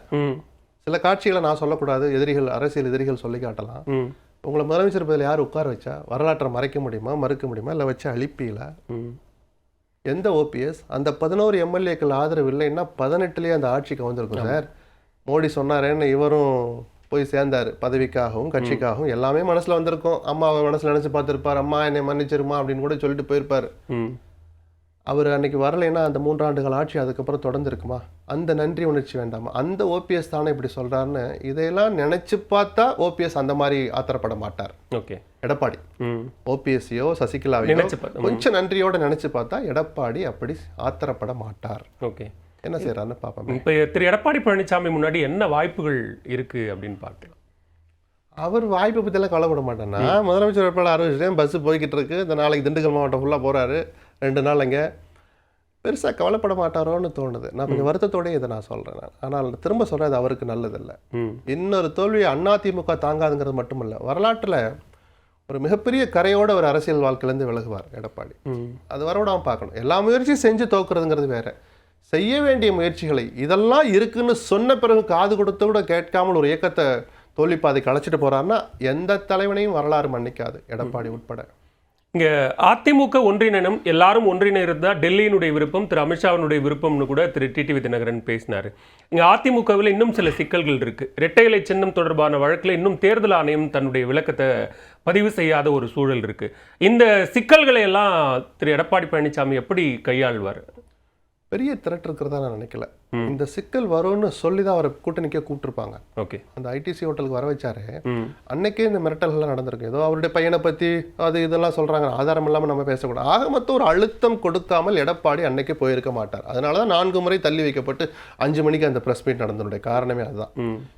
சில காட்சிகளை நான் சொல்லக்கூடாது, எதிரிகள் அரசியல் எதிரிகள் சொல்லி காட்டலாம். உங்களை முதலமைச்சர் பதில் யார் உட்கார வச்சா? வரலாற்றை மறைக்க முடியுமா, மறுக்க முடியுமா, இல்லை வச்சு அழிப்பீல? எந்த ஓபிஎஸ்? அந்த 11 எம்எல்ஏக்கள் ஆதரவு இல்லைன்னா 18லயே அந்த ஆட்சிக்கு வந்திருக்கும் சார். மோடி சொன்னாரேன்னு இவரும் போய் சேர்ந்தார், பதவிக்காகவும் கட்சிக்காகவும் எல்லாமே மனசுல வந்திருக்கும். அம்மாவை மனசுல நினைச்சு பார்த்திருப்பார், அம்மா என்னை மன்னிச்சிருமா அப்படின்னு கூட சொல்லிட்டு போயிருப்பாரு. அவர் அன்னைக்கு வரலைன்னா அந்த 3 ஆண்டுகள் ஆட்சி அதுக்கப்புறம் தொடர்ந்து இருக்குமா? அந்த நன்றி உணர்ச்சி வேண்டாமா? அந்த ஓபிஎஸ் தானே இப்படி சொல்றாருன்னு இதையெல்லாம் நினைச்சு பார்த்தா ஓபிஎஸ் அந்த மாதிரி ஆத்திரப்பட மாட்டார். ஓகே, எடப்பாடி ஓபிஎஸ்ஸையோ சசிகலாவையோ கொஞ்சம் நன்றியோட நினைச்சு பார்த்தா எடப்பாடி அப்படி ஆத்திரப்பட மாட்டார். ஓகே, என்ன செய்யறாருன்னு பார்ப்போம். இப்போ திரு எடப்பாடி பழனிசாமி முன்னாடி என்ன வாய்ப்புகள் இருக்கு அப்படின்னு பார்க்கலாம். அவர் வாய்ப்பை பற்றியெல்லாம் கவலைப்பட மாட்டேன்னா, முதலமைச்சர் வேட்பாளர் அறிவிச்சிட்டேன், பஸ்ஸு போய்கிட்டு இருக்கு, இந்த நாளைக்கு திண்டுக்கல் மாவட்டம் ஃபுல்லாக போகிறாரு, 2 நாள் அங்கே, பெருசாக கவலைப்பட மாட்டாரோன்னு தோணுது. நான் கொஞ்சம் வருத்தத்தோடய இதை நான் சொல்கிறேன். ஆனால் திரும்ப சொல்கிறேன், அது அவருக்கு நல்லதில்லை. இன்னொரு தோல்வியை அதிமுக தாங்காதுங்கிறது மட்டும் இல்லை, வரலாற்றில் ஒரு மிகப்பெரிய கரையோட ஒரு அரசியல் வாழ்க்கையிலேருந்து விலகுவார் எடப்பாடி. அது வரவிடாமல் பார்க்கணும். எல்லா முயற்சியும் செஞ்சு தோக்குறதுங்கிறது வேற, செய்ய வேண்டிய முயற்சிகளை இதெல்லாம் இருக்குன்னு சொன்ன பிறகு காது கொடுத்து கூட கேட்காமல் ஒரு இயக்கத்தை தோல்விப்பாதைக்கு அழைச்சிட்டு போறாருன்னா எந்த தலைவனையும் வரலாறு மன்னிக்காது, எடப்பாடி உட்பட. இங்க அதிமுக ஒன்றிணைனம், எல்லாரும் ஒன்றிணைந்தா டெல்லியினுடைய விருப்பம், திரு அமித்ஷாவினுடைய விருப்பம்னு கூட திரு டிடிவி தினகரன் பேசினாரு. இங்க அதிமுகவில் இன்னும் சில சிக்கல்கள் இருக்கு. இரட்டை இலை சின்னம் தொடர்பான வழக்கில் இன்னும் தேர்தல் ஆணையம் தன்னுடைய விளக்கத்தை பதிவு செய்யாத ஒரு சூழல் இருக்கு. இந்த சிக்கல்களை எல்லாம் திரு எடப்பாடி பழனிசாமி எப்படி கையாள்வார்? பெரிய திரட்டு இருக்கிறதா நான் நினைக்கல. இந்த சிக்கல் வரும்னு சொல்லி தான் அவரை கூட்டணிக்கே கூப்பிட்டுருப்பாங்க. ஓகே, அந்த ஐடிசி ஹோட்டலுக்கு வர வச்சாரு, அன்னைக்கே இந்த மிரட்டல்கள்லாம் நடந்திருக்கு. ஏதோ அவருடைய பையனை பற்றி அது இதெல்லாம் சொல்கிறாங்க, ஆதாரம் இல்லாமல் நம்ம பேசக்கூடாது. ஆக மொத்தம் ஒரு அழுத்தம் கொடுக்காமல் எடப்பாடி அன்னைக்கே போயிருக்க மாட்டார். அதனால தான் 4 முறை தள்ளி வைக்கப்பட்டு 5 மணிக்கு அந்த ப்ரெஸ் மீட் நடந்தனுடைய காரணமே அதுதான்.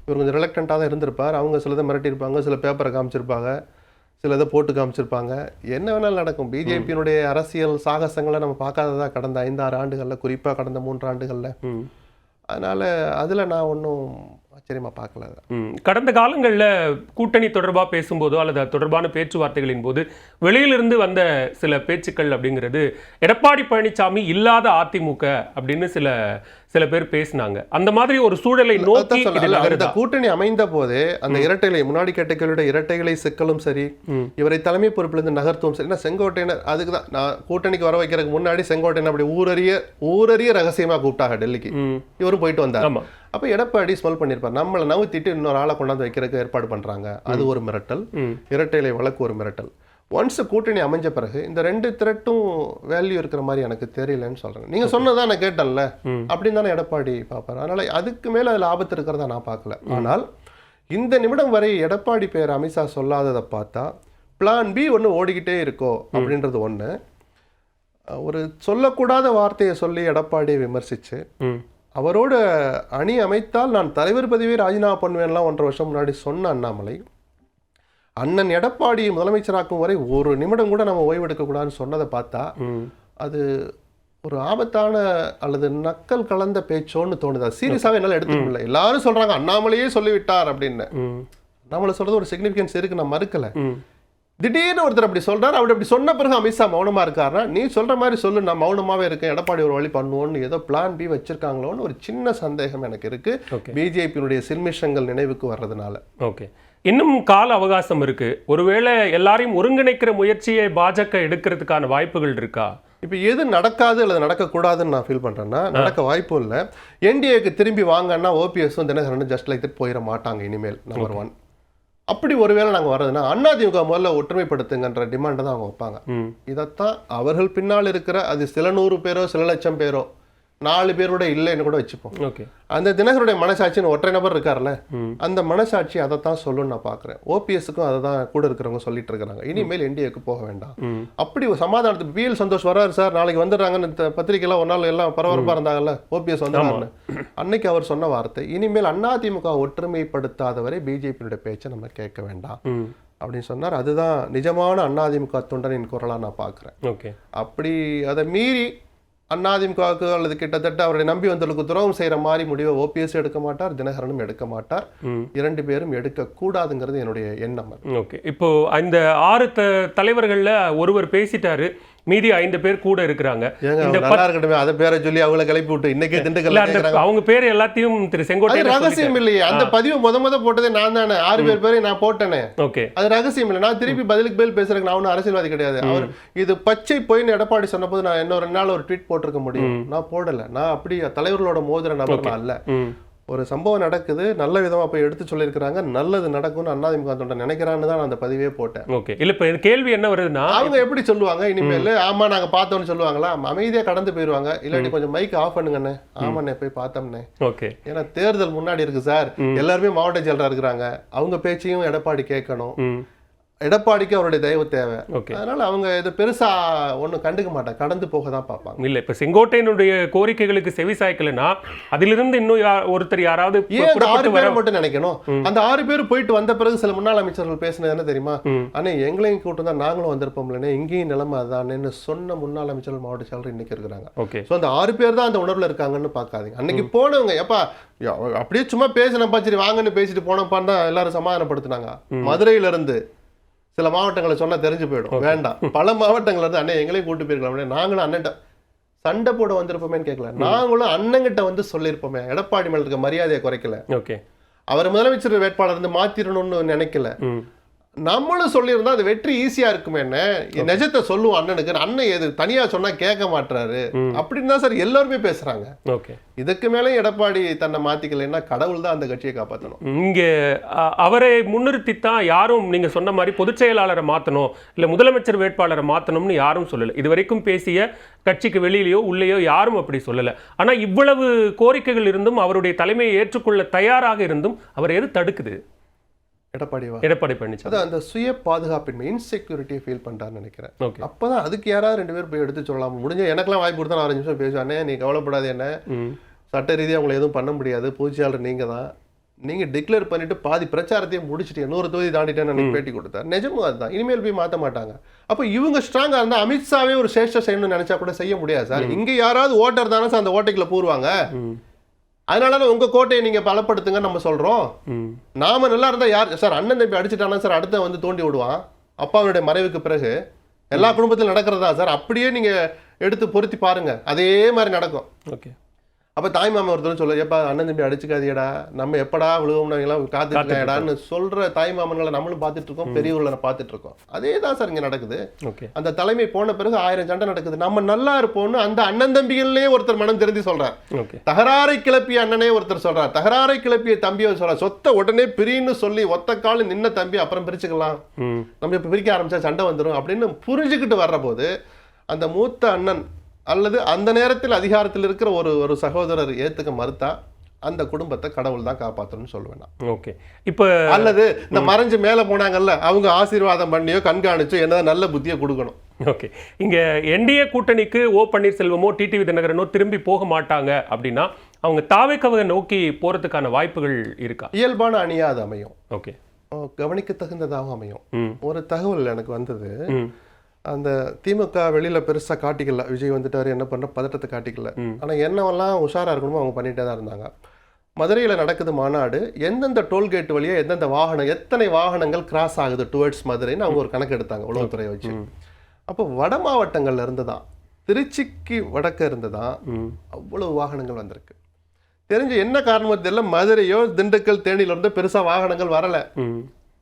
இவர் கொஞ்சம் ரிலக்டண்ட்டாக தான் இருந்திருப்பார். அவங்க சிலதை மிரட்டியிருப்பாங்க, சில பேப்பரை காமிச்சிருப்பாங்க, சில இதை போட்டு காமிச்சிருப்பாங்க. என்ன வேணாலும் நடக்கும். பிஜேபியினுடைய அரசியல் சாகசங்களை நம்ம பார்க்காததா கடந்த 5-6 ஆண்டுகளில், குறிப்பாக கடந்த 3 ஆண்டுகளில். அதனால அதில் நான் ஒன்றும் ஆச்சரியமா பார்க்கல. கடந்த காலங்களில் கூட்டணி தொடர்பாக பேசும்போதோ அல்லது அது தொடர்பான பேச்சுவார்த்தைகளின் போது வெளியிலிருந்து வந்த சில பேச்சுக்கள் அப்படிங்கிறது எடப்பாடி பழனிசாமி இல்லாத அதிமுக அப்படின்னு சில பேர் பேசினாங்க. அந்த மாதிரி ஒரு சூழலை நோக்கி அந்த கூட்டணி அமைந்த போதே அந்த இரட்டைகளை, முன்னாடி கேட்ட கேள்வியோட இரட்டைகளை சிக்கலும் சரி, இவரை தலைமை பொறுப்பிலிருந்து நகர்த்துவம் சரி. செங்கோட்டையனர் அதுக்கு தான் நான் கூட்டணிக்கு வர வைக்கிறதுக்கு முன்னாடி செங்கோட்டையன் அப்படி ஊரறிய ரகசியமா கூப்பிட்டாங்க டெல்லிக்கு. இவரும் போயிட்டு வந்தார். அப்ப எடப்பாடி ஸ்மெல் பண்ணிருப்பார், நம்மளை நவுத்திட்டு இன்னொரு ஆளை கொண்டாந்து வைக்கிறதுக்கு ஏற்பாடு பண்றாங்க. அது ஒரு மிரட்டல். இரட்டைலை வழக்கு ஒரு மிரட்டல். ஒன்ஸ் கூட்டணி அமைஞ்ச பிறகு இந்த 2 திரட்டும் வேல்யூ இருக்கிற மாதிரி எனக்கு தெரியலன்னு சொல்றேன். நீங்க சொன்னதான் நான் கேட்டேன்ல, அப்படின்னு தானே எடப்பாடி பார்ப்பாரு. அதனால அதுக்கு மேல அதுல ஆபத்து இருக்கிறதா நான் பார்க்கல. ஆனால் இந்த நிமிடம் வரை எடப்பாடி பேர் அமித்ஷா சொல்லாததை பார்த்தா பிளான் பி ஒன்று ஓடிக்கிட்டே இருக்கோ அப்படின்றது ஒன்று. ஒரு சொல்லக்கூடாத வார்த்தையை சொல்லி எடப்பாடியை விமர்சிச்சு அவரோட அணி அமைத்தால் நான் தலைவர் பதவியை ராஜினாமா பண்ணுவேன்லாம் 1.5 வருஷம் முன்னாடி சொன்ன அண்ணாமலை, அண்ணன் எடப்பாடி முதலமைச்சராக்கும் வரை ஒரு நிமிடம் கூட நம்ம ஓய்வெடுக்கக்கூடாதுன்னு சொன்னதை பார்த்தா அது ஒரு ஆபத்தான அல்லது நக்கல் கலந்த பேச்சோன்னு தோணுதா? சீரியஸாகவே என்னால் எடுத்துக்க முடியல. எல்லாரும் சொல்றாங்க அண்ணாமலையே சொல்லிவிட்டார் அப்படின்னு. அண்ணாமலை சொல்றது ஒரு சிக்னிஃபிகன்ஸ் இருக்கு, நான் மறுக்கல. திடீர்னு ஒருத்தர் அப்படி சொல்றாரு, அவர் அப்படி சொன்ன பிறகு அமித்ஷா மௌனமா இருக்காருன்னா நீ சொல்ற மாதிரி சொல்லு, நான் மௌனமாவே இருக்கேன், எடப்பாடி ஒரு வழி பண்ணுவோன்னு ஏதோ பிளான் பி வச்சிருக்காங்களோன்னு ஒரு சின்ன சந்தேகம் எனக்கு இருக்கு, பிஜேபியினுடைய சில்மிஷங்கள் நினைவுக்கு வர்றதுனால. ஓகே, இன்னும் கால அவகாசம் இருக்கு. ஒருவேளை எல்லாரையும் ஒருங்கிணைக்கிற முயற்சியை பாஜக எடுக்கிறதுக்கான வாய்ப்புகள் இருக்கா? இப்போ எது நடக்காது அல்லது நடக்கக்கூடாதுன்னு நான் ஃபீல் பண்ணுறேன்னா, நடக்க வாய்ப்பும் இல்லை. என்டிஏக்கு திரும்பி வாங்கன்னா ஓபிஎஸும் தினகரனும் ஜஸ்ட் லைக் தட் போயிட மாட்டாங்க இனிமேல். நம்பர் 1. அப்படி ஒருவேளை நாங்கள் வர்றதுன்னா அதிமுக முதல்ல ஒற்றுமைப்படுத்துங்கன்ற டிமாண்டை தான் அவங்க வைப்பாங்க. இதைத்தான் அவர்கள் பின்னால் இருக்கிற அது சில 100 பேரோ சில லட்சம் பேரோ 4 பேரோட இல்லைன்னு கூட வச்சுப்போம். ஓகே. அந்த தினகருடைய மனசாட்சின்னு ஒற்றை நபர் இருக்கார்ல, அந்த மனசாட்சி அதை தான் சொல்லுன்னு நான் பார்க்குறேன். ஓபிஎஸ்க்கும் அதை தான் கூட இருக்கிறவங்க சொல்லிட்டு இருக்கிறாங்க. இனிமேல் என்டிஏக்கு போக வேண்டாம். அப்படி ஒரு சமாதானத்துக்கு பிஎல் சந்தோஷ் வர்றாரு சார், நாளைக்கு வந்துடுறாங்கன்னு பத்திரிகைலாம் ஒரு நாள் எல்லாம் பரபரப்பாக இருந்தாங்கல்ல, ஓபிஎஸ் வந்துடுறாங்க. அன்னைக்கு அவர் சொன்ன வார்த்தை, இனிமேல் அதிமுக ஒற்றுமைப்படுத்தாதவரை பிஜேபியினுடைய பேச்சை நம்ம கேட்க வேண்டாம் அப்படின்னு சொன்னார். அதுதான் நிஜமான அதிமுக தொண்டனின் குரலாக நான் பார்க்குறேன். ஓகே. அப்படி அதை மீறி அதிமுகவுக்கு அல்லது கிட்டத்தட்ட அவரை நம்பி வந்தவர்களுக்கு துரோகம் செய்யற மாதிரி முடிவை ஓபிஎஸ் எடுக்க மாட்டார், தினகரனும் எடுக்க மாட்டார். 2 பேரும் எடுக்க கூடாதுங்கிறது என்னுடைய எண்ணம். ஓகே. இப்போ இந்த 6 தலைவர்கள்ல ஒருவர் பேசிட்டாரு, மீதி 5 பேர் கூட இருக்கிறாங்க. நல்லா இருக்கட்டும், அதை பேரை சொல்லி அவங்களை கிளப்பி விட்டு இன்னைக்கே திண்டுக்கல்ல அவங்க பேர் எல்லாத்தையும் திரு செங்கோட்டை ரகசியம் இல்லையே. அந்த பதிவு முத போட்டதே நான் தானே, 6 பேரையும் நான் போட்டேனே. ஓகே. அது ரகசியம் இல்லை. நான் திருப்பி பதிலுக்கு பதில் பேசுறேன். நான் ஒன்றும் அரசியல்வாதி கிடையாது. அவர் இது பச்சை பொய்ன்னு எடப்பாடி சொன்னபோது நான் இன்னும் 2 நாள் ஒரு ட்வீட் போட்டிருக்க முடியும். நான் போடல. நான் அப்படி தலைவர்களோட மோதிர நபர் அல்ல. ஒரு சம்பவம் நடக்குது, நல்ல விதமா போய் எடுத்து சொல்லியிருக்கிறாங்க, நல்லது நடக்கும்னு அதிமுக தொண்டன் நினைக்கிறான்னு தான் அந்த பதிவே போட்டேன். ஓகே. இல்ல இப்ப கேள்வி என்ன வருதுன்னா, அவங்க எப்படி சொல்லுவாங்க இனிமேல்? ஆமா நாங்க பார்த்தோம்னு சொல்லுவாங்களா? அமைதியா கடந்து போயிருவாங்க. இல்லாட்டி கொஞ்சம் மைக் ஆஃப் பண்ணுங்கண்ணே, ஆமாண்ணே போய் பார்த்தோம்னே. ஓகே. ஏன்னா தேர்தல் முன்னாடி இருக்கு சார், எல்லாருமே மாவட்ட செயலரா இருக்கிறாங்க, அவங்க பேச்சையும் எடப்பாடி கேட்கணும். எடப்பாடிக்கு அவருடைய தயவு தேவை. அதனால அவங்க இது பெருசா ஒன்றும் கண்டுக்க மாட்டாங்க, கடந்து போக தான் பார்ப்பாங்க. இல்ல இப்ப செங்கோட்டையனுடைய கோரிக்கைகளுக்கு செவி சாய்க்கலன்னா அதிலிருந்து இன்னும் ஒருத்தர் யாராவது ஏன் 6 பேரை மட்டும் நினைக்கணும்? அந்த 6 பேர் போயிட்டு வந்த பிறகு சில முன்னாள் அமைச்சர்கள் பேசினது என்ன தெரியுமா? அண்ணே எங்களையும் கூட்டம் தான், நாங்களும் வந்திருப்போம்லண்ணே, இங்கேயும் நிலைமை அதான்னு சொன்ன முன்னாள் அமைச்சர்கள் மாவட்ட செயலர் இன்னைக்கு இருக்கிறாங்க. ஸோ அந்த 6 பேர் தான் அந்த உணர்வுல இருக்காங்கன்னு பார்க்காதீங்க. அன்னைக்கு போனவங்க எப்பா அப்படியே சும்மா பேசினப்பா சரி வாங்கன்னு பேசிட்டு போனப்பான்னு தான் எல்லாரும் சமாதானப்படுத்தினாங்க. மதுரையில இருந்து சில மாவட்டங்களை சொன்னா தெரிஞ்சு போயிடும், வேண்டாம். பல மாவட்டங்கள்ல இருந்து அண்ணன் எங்களையும் கூட்டு போயிருக்கலாம், நாங்களும் அண்ணன் சண்டை போட வந்திருப்போமேன்னு கேட்கல, நாங்களும் அண்ணங்கிட்ட வந்து சொல்லியிருப்போமே. எடப்பாடி மேல இருக்க மரியாதையை குறைக்கல, அவர் முதலமைச்சர் வேட்பாளர் இருந்து மாத்திரணும்னு நினைக்கல. நம்மளும் சொல்லியிருந்தா அது வெற்றி ஈஸியா இருக்குமே. என்ன நிஜத்தை சொல்லுவோம் அண்ணனுக்கு, அண்ணன் எது தனியா சொன்னா கேட்க மாட்டாரு அப்படின்னு தான் சார் எல்லாருமே பேசுறாங்க. இதுக்கு மேலே எடப்பாடி தன்னை மாத்திக்கலைன்னா கடவுள் தான் அந்த கட்சியை காப்பாற்றணும். இங்க அவரை முன்னிறுத்தித்தான் யாரும் நீங்க சொன்ன மாதிரி பொதுச் செயலாளரை மாத்தணும் இல்ல முதலமைச்சர் வேட்பாளரை மாத்தணும்னு யாரும் சொல்லல. இது வரைக்கும் பேசிய கட்சிக்கு வெளியிலேயோ உள்ளேயோ யாரும் அப்படி சொல்லல. ஆனா இவ்வளவு கோரிக்கைகள் இருந்தும் அவருடைய தலைமையை ஏற்றுக்கொள்ள தயாராக இருந்தும் அவர் எது தடுக்குது? எடப்பாடி பழனிசாமி அந்த சுய பாதுகாப்பின்மை, இன்செக்யூரிட்டியை ஃபீல் பண்றான்னு நினைக்கிறேன். அப்பதான் அதுக்கு யாராவது 2 பேர் போய் எடுத்து சொல்லலாம். முடிஞ்ச எனக்கெல்லாம் வாய்ப்பு கொடுத்தா 4 நிமிஷம் பேசுவானே, நீ கவலைப்படாது, என்ன சட்ட ரீதியாக அவங்களை எதுவும் பண்ண முடியாது, பொதுச்செயலாளர் நீங்க தான், நீங்க டிக்ளேர் பண்ணிட்டு பாதி பிரச்சாரத்தையும் முடிச்சுட்டு 100 தொகுதி தாண்டிட்டேன்னு பேட்டி கொடுத்தார். நிஜமும் அதுதான். இனிமேல் போய் மாற்ற மாட்டாங்க. அப்போ இவங்க ஸ்ட்ராங்கா இருந்தா அமித்ஷாவே ஒரு சேஷ்ட செய்யணும்னு நினைச்சா கூட செய்ய முடியாது சார். இங்க யாராவது ஓட்டர் தானே சார் அந்த ஓட்டைக்குள்ள பூருவாங்க. அதனால உங்க கோட்டையை நீங்க பலப்படுத்துங்க நம்ம சொல்றோம். நாம நல்லா இருந்தா யார் சார் அண்ணன் தம்பி அடிச்சுட்டானா சார் அடுத்த வந்து தோண்டி விடுவான். அப்பாவுடைய மறைவுக்கு பிறகு எல்லா குடும்பத்திலும் நடக்கிறதா சார்? அப்படியே நீங்க எடுத்து பொருத்தி பாருங்க, அதே மாதிரி நடக்கும். ஓகே. அப்ப தாய் மாமா ஒருத்தர் சொல்ல, எப்பா அண்ணன் தம்பி அடிச்சுக்காதியடா, நம்ம எப்படா விழுவோம்னாங்களாம் காத்துட்டான்னு சொல்ற தாய் மாமன்களை நம்மளும் பார்த்துட்டு இருக்கோம், பெரியவர்களை பார்த்துட்டு இருக்கோம். அதே தான் சார் இங்க நடக்குது. அந்த தலைமை போன பிறகு 1000 சண்டை நடக்குது. நம்ம நல்லா இருப்போம்னு அந்த அண்ணன் தம்பிகளே ஒருத்தர் மனம் தெரிஞ்சு சொல்றார். தகராறை கிளப்பிய அண்ணனே ஒருத்தர் சொல்றார், தகராறை கிளப்பிய தம்பியை சொல்றார். சொத்த உடனே பிரின்னு சொல்லி ஒத்த கால நின்ன தம்பி அப்புறம் பிரிச்சுக்கலாம், நம்ம இப்ப பிரிக்க ஆரம்பிச்சா சண்டை வந்துடும் அப்படின்னு புரிஞ்சுக்கிட்டு வர்ற போது அந்த மூத்த அண்ணன் அல்லது அந்த நேரத்தில் அதிகாரத்தில் இருக்கிற ஒரு சகோதரர் ஏத்துக்க மறுத்தா அந்த குடும்பத்தை கடவுள் தான் காப்பாற்றணும்னு சொல்லுவேன். ஓகே. இப்போ அல்லது இந்த மறைஞ்சு மேலே போனாங்கல்ல அவங்க ஆசீர்வாதம் பண்ணியோ கண்காணிச்சோ என்ன நல்ல புத்தியை கொடுக்கணும். ஓகே. இங்க என்டிஏ கூட்டணிக்கு ஓ பன்னீர்செல்வமோ டிடிவி தினகரனோ திரும்பி போக மாட்டாங்க அப்படின்னா அவங்க தாவேக்காவை நோக்கி போறதுக்கான வாய்ப்புகள் இருக்கா? இயல்பான அணியா அது அமையும். ஓகே. கவனிக்க தகுந்ததாக அமையும். ஒரு தகவல் எனக்கு வந்தது, அந்த திமுக வெளியில பெருசா காட்டிக்கல, விஜய் வந்துட்டாரு என்ன பண்ற பதட்டத்தை காட்டிக்கல. ஆனா என்னவெல்லாம் உஷாரா இருக்கணுமோ அவங்க பண்ணிட்டே தான் இருந்தாங்க. மதுரையில நடக்குது மாநாடு, எந்தெந்த டோல்கேட் வழியா எந்தெந்த வாகனம் எத்தனை வாகனங்கள் கிராஸ் ஆகுது டுவர்ட்ஸ் மதுரைன்னு அவங்க ஒரு கணக்கு எடுத்தாங்க உளவுத்துறையை வச்சு. அப்போ வட மாவட்டங்கள்ல இருந்துதான், திருச்சிக்கு வடக்க இருந்துதான் அவ்வளவு வாகனங்கள் வந்திருக்கு. தெரிஞ்ச என்ன காரணம் தெரியல, மதுரையோ திண்டுக்கல் தேனியில இருந்து பெருசா வாகனங்கள் வரல.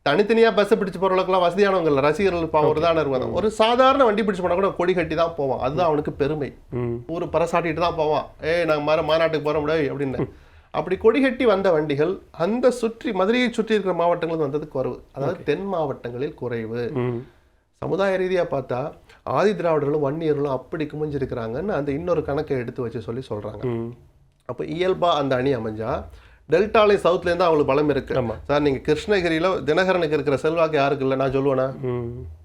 தனித்தனியா பஸ் பிடிச்சு போறவங்களுக்குலாம் வசதியானவங்க இல்லை, ரசிகர்கள் ஒரு தானே இருவாங்க. ஒரு சாதாரண வண்டி பிடிச்சு போனா கூட கொடி கட்டி தான் போவான், அதுதான் அவனுக்கு பெருமை. ஊரு பரசாட்டிட்டு தான் போவான், நாங்க மாநாட்டுக்கு போற முடியாது அப்படின்னு. அப்படி கொடி கட்டி வந்த வண்டிகள் அந்த சுற்றி மதுரையை சுற்றி இருக்கிற மாவட்டங்கள் வந்தது குறைவு, அதாவது தென் மாவட்டங்களில் குறைவு. சமுதாய ரீதியாக பார்த்தா ஆதி திராவிடர்களும் வன்னியர்களும் அப்படி குமிஞ்சிருக்கிறாங்கன்னு அந்த இன்னொரு கணக்கை எடுத்து வச்சு சொல்கிறாங்க. அப்போ இயல்பாக அந்த அணி அமைஞ்சா டெல்டாலையும் சவுத்லேருந்து அவங்களுக்கு பலம் இருக்கு. சார் நீங்கள் கிருஷ்ணகிரியில் தினகரனுக்கு இருக்கிற செல்வாக்கு யாருக்கு இல்லை நான் சொல்லுவேனா?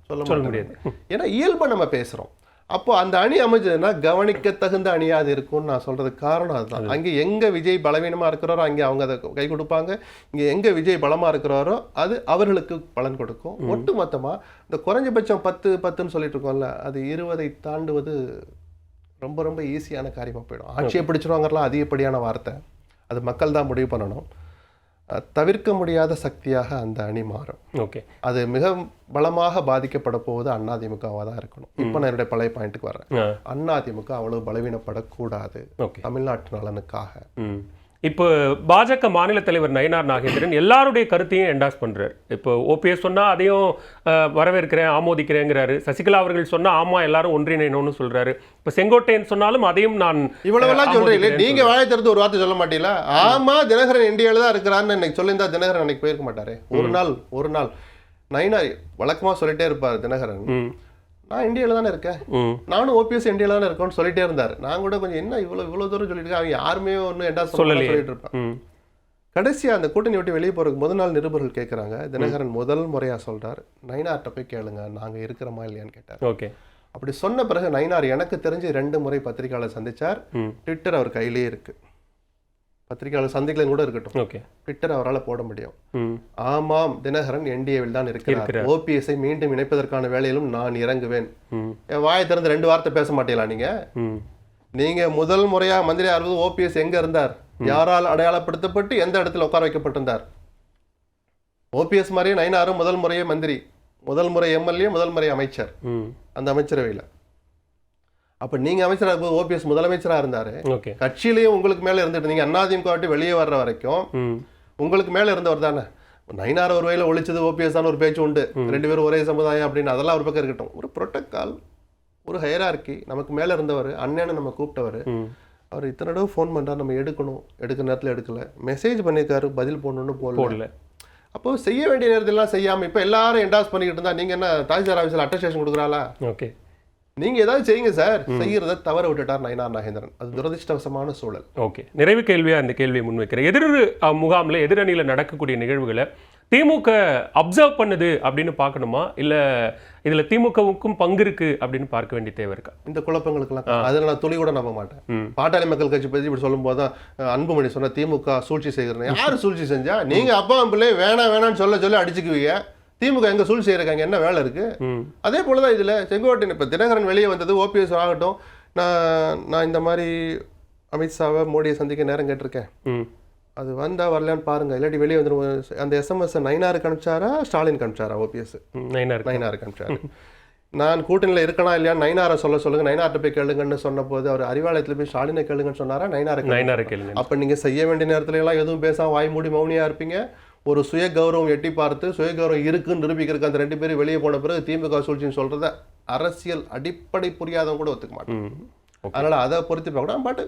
சொல்ல முடியாது. ஏன்னா இயல்பாக நம்ம பேசுகிறோம். அப்போ அந்த அணி அமைஞ்சதுன்னா கவனிக்க தகுந்த அணியாக இருக்கும்னு நான் சொல்றதுக்கு காரணம் அதுதான். அங்கே எங்கே விஜய் பலவீனமாக இருக்கிறாரோ அங்கே அவங்க அதை கை கொடுப்பாங்க. இங்கே எங்கே விஜய் பலமாக இருக்கிறாரோ அது அவர்களுக்கு பலன் கொடுக்கும். ஒட்டு மொத்தமாக இந்த குறைஞ்சபட்சம் 10-10ன்னு சொல்லிட்டு இருக்கோம்ல, அது 20 தாண்டுவது ரொம்ப ரொம்ப ஈஸியான காரியமாக போயிடும். ஆட்சியை பிடிச்சிருவாங்கலாம் அதிகப்படியான வார்த்தை, அது மக்கள் தான் முடிவு பண்ணணும். தவிர்க்க முடியாத சக்தியாக அந்த அணி மாறும். ஓகே, அது மிக பலமாக பாதிக்கப்பட போவது அதிமுகவாக தான் இருக்கணும். இப்போ நான் என்னுடைய பழைய பாயிண்ட்டுக்கு வரேன். அதிமுக அவ்வளவு பலவீனப்படக்கூடாது தமிழ்நாட்டு நலனுக்காக. இப்போ பாஜக மாநில தலைவர் நயினார் நாகேந்திரன் எல்லாருடைய கருத்தையும் என்டாஸ் பண்றாரு. இப்போ ஓபிஎஸ் சொன்னா அதையும் வரவேற்கிறேன் ஆமோதிக்கிறேங்கிறாரு. சசிகலா அவர்கள் சொன்னா ஆமா எல்லாரும் ஒன்றிணைணும்னு சொல்றாரு. இப்போ செங்கோட்டையன் சொன்னாலும் அதையும் நான் இவ்வளவெல்லாம் சொல்றீங்களே, நீங்க வாயை திறந்து ஒரு வார்த்தை சொல்ல மாட்டீங்களா? ஆமா தினகரன் இந்தியாவில தான் இருக்கிறான்னு எனக்கு சொல்லியிருந்தா தினகரன் அன்னைக்கு போயிருக்க மாட்டாரு. ஒரு நாள் நயினார் வழக்கமா சொல்லிட்டே இருப்பாரு தினகரன், நான் இந்தியாவில் தானே இருக்கேன், நானும் ஓபிஎஸ் இந்தியாவில் தானே இருக்கேன்னு சொல்லிட்டே இருந்தார். நான் கூட கொஞ்சம் என்ன இவ்வளோ தூரம் சொல்லிட்டு அவங்க யாருமே ஒன்றும் என்ன சொல்லிட்டு இருப்பேன். கடைசியாக அந்த கூட்டணி விட்டு வெளியே போகிறதுக்கு முதல் நாள் நிருபர்கள் கேட்குறாங்க. தினகரன் முதல் முறையாக சொல்கிறார், நயினார்கிட்ட போய் கேளுங்க நாங்கள் இருக்கிறோமா இல்லையான்னு கேட்டார். ஓகே, அப்படி சொன்ன பிறகு நயினார் எனக்கு தெரிஞ்சு 2 முறை பத்திரிகையாளர் சந்திச்சார். ட்விட்டர் அவர் கையிலேயே இருக்கு. பத்திரிகையாளர் சந்திக்கலன்னு கூட இருக்கட்டும், ட்விட்டர் அவரால் போட முடியும். ஆமாம் தினகரன் என்டிஏவில் தான் இருக்கிறார், ஓபிஎஸ்ஐ மீண்டும் இணைப்பதற்கான வேலையிலும் நான் இறங்குவேன். வாயை திறந்து 2 வார்த்தை பேச மாட்டீங்களா? நீங்க முதல் முறையா மந்திரியா இருக்குது ஓபிஎஸ் எங்க இருந்தார், யாரால் அடையாளப்படுத்தப்பட்டு எந்த இடத்துல உட்கார வைக்கப்பட்டிருந்தார்? ஓபிஎஸ் மாதிரியே நயினாரும் முதல் முறையே மந்திரி, முதல் முறை எம்எல்ஏ, முதல் முறை அமைச்சர் அந்த அமைச்சரவையில். அப்ப நீங்க அமைச்சராக போது ஓபிஎஸ் முதலமைச்சரா இருந்தாரு. கட்சியிலேயும் உங்களுக்கு மேல இருந்துட்டு நீங்க அதிமுக வெளியே வர்ற வரைக்கும் உங்களுக்கு மேல இருந்தவர் தானே. நயினார் ஒரு வகையில ஒழிச்சது ஓபிஎஸ் தான் ஒரு பேச்சு உண்டு, 2 பேரும் ஒரே சமுதாயம் அப்படின்னு, அதெல்லாம் ஒரு பக்கம் இருக்கட்டும். ஒரு புரோட்டோகால், ஒரு ஹையரார்கி, நமக்கு மேல இருந்தவர் அண்ணன்னு நம்ம கூப்பிட்டவர், அவர் இத்தனை தடவை ஃபோன் பண்றாரு, நம்ம எடுக்கணும், எடுக்கிற நேரத்தில் எடுக்கல, மெசேஜ் பண்ணியிருக்காரு, பதில் போடணும்னு போடல. அப்போ செய்ய வேண்டிய நேரத்திலாம் செய்யாம இப்ப எல்லாரும் என்டாஸ் பண்ணிக்கிட்டு இருந்தா நீங்க என்ன தாசில்தார் ஆஃபீஸில் அட்டஸ்டேஷன் கொடுக்குறாளா? ஓகே, நீங்க ஏதாவது செய்யுங்க சார். செய்யறத தவற விட்டுட்டார் நயினார் நாகேந்திரன். அது துரதிருஷ்டவசமான சூழல். ஓகே, நிறைவு கேள்வியா அந்த கேள்வியை முன்வைக்கிறேன். முகாமில் எதிரணியில் நடக்கக்கூடிய நிகழ்வுகளை திமுக அப்சர்வ் பண்ணுது அப்படின்னு பார்க்கணுமா, இல்ல இதுல திமுகவுக்கும் பங்கு இருக்கு அப்படின்னு பார்க்க வேண்டிய தேவை இருக்கா? இந்த குழப்பங்களுக்கெல்லாம் அதில் நான் துளி கூட நம்ப மாட்டேன். பாட்டாளி மக்கள் கட்சி பற்றி இப்படி சொல்லும் போது தான் அன்புமணி சொன்ன திமுக சூழ்ச்சி செய்கிறேன். யாரு சூழ்ச்சி செஞ்சா? நீங்க அப்பா பிள்ளை வேணான்னு சொல்ல அடிச்சுக்குவீங்க. திமுக எங்க சூழ்ச்சி செய்யறாங்க, என்ன வேலை இருக்கு? அதே போலதான் இதுல செங்கோட்டையன் இப்ப தினகரன் வெளியே வந்தது, ஓபிஎஸ் ஆகட்டும், நான் இந்த மாதிரி அமித்ஷாவை மோடியை சந்திக்க நேரம் கேட்டிருக்கேன், அது வந்தா வரலான்னு பாருங்க, இல்லாட்டி வெளியே வந்துடும். அந்த எஸ்எம்எஸ் நயினாருக்கு அனுப்பிச்சாரா ஸ்டாலினுக்கு அனுப்பிச்சாரா? ஓபிஎஸ் நயினாருக்கு அனுப்பிச்சாரு. நான் கூட்டணியில் இருக்கனா இல்லையா நயினாரை சொல்லுங்க, நயினார்ட்ட போய் கேளுங்கன்னு சொன்ன போது அவர் அறிவாலயத்தில் போய் ஸ்டாலினை கேளுங்கன்னு சொன்னாரா நயினாரை கேளுங்க? அப்ப நீங்க செய்ய வேண்டிய நேரத்துல எல்லாம் எதுவும் பேசாம வாய் மூடி மௌனியா இருப்பீங்க. ஒரு சுய கௌரவம் எட்டி பார்த்து சுய கௌரவம் இருக்குன்னு நிரூபிக்கிறதுக்கு அந்த 2 பேரும் வெளியே போன பிறகு திமுக சூழ்ச்சின்னு சொல்றத அரசியல் அடிப்படை புரியாதவங்க கூட ஒத்துக்க மாட்டேன். அதனால அதை பொறுத்து பார்க்க பட்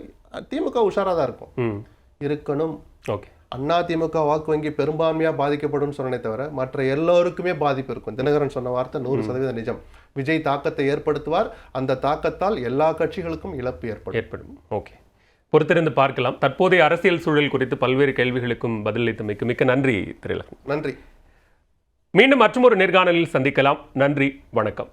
திமுக உஷாரா தான் இருக்கும், இருக்கணும். ஓகே, அதிமுக வாக்கு வங்கி பெரும்பான்மையா பாதிக்கப்படும் சொன்னே தவிர மற்ற எல்லோருக்குமே பாதிப்பு இருக்கும். தினகரன் சொன்ன வார்த்தை 100% நிஜம். விஜய் தாக்கத்தை ஏற்படுத்துவார், அந்த தாக்கத்தால் எல்லா கட்சிகளுக்கும் இழப்பு ஏற்படும். ஓகே, பொறுத்திருந்து பார்க்கலாம். தற்போதைய அரசியல் சூழல் குறித்து பல்வேறு கேள்விகளுக்கும் பதிலளித்தமைக்கு மிக்க நன்றி திரு. நன்றி. மீண்டும் மற்றொரு நேர்காணலில் சந்திக்கலாம். நன்றி, வணக்கம்.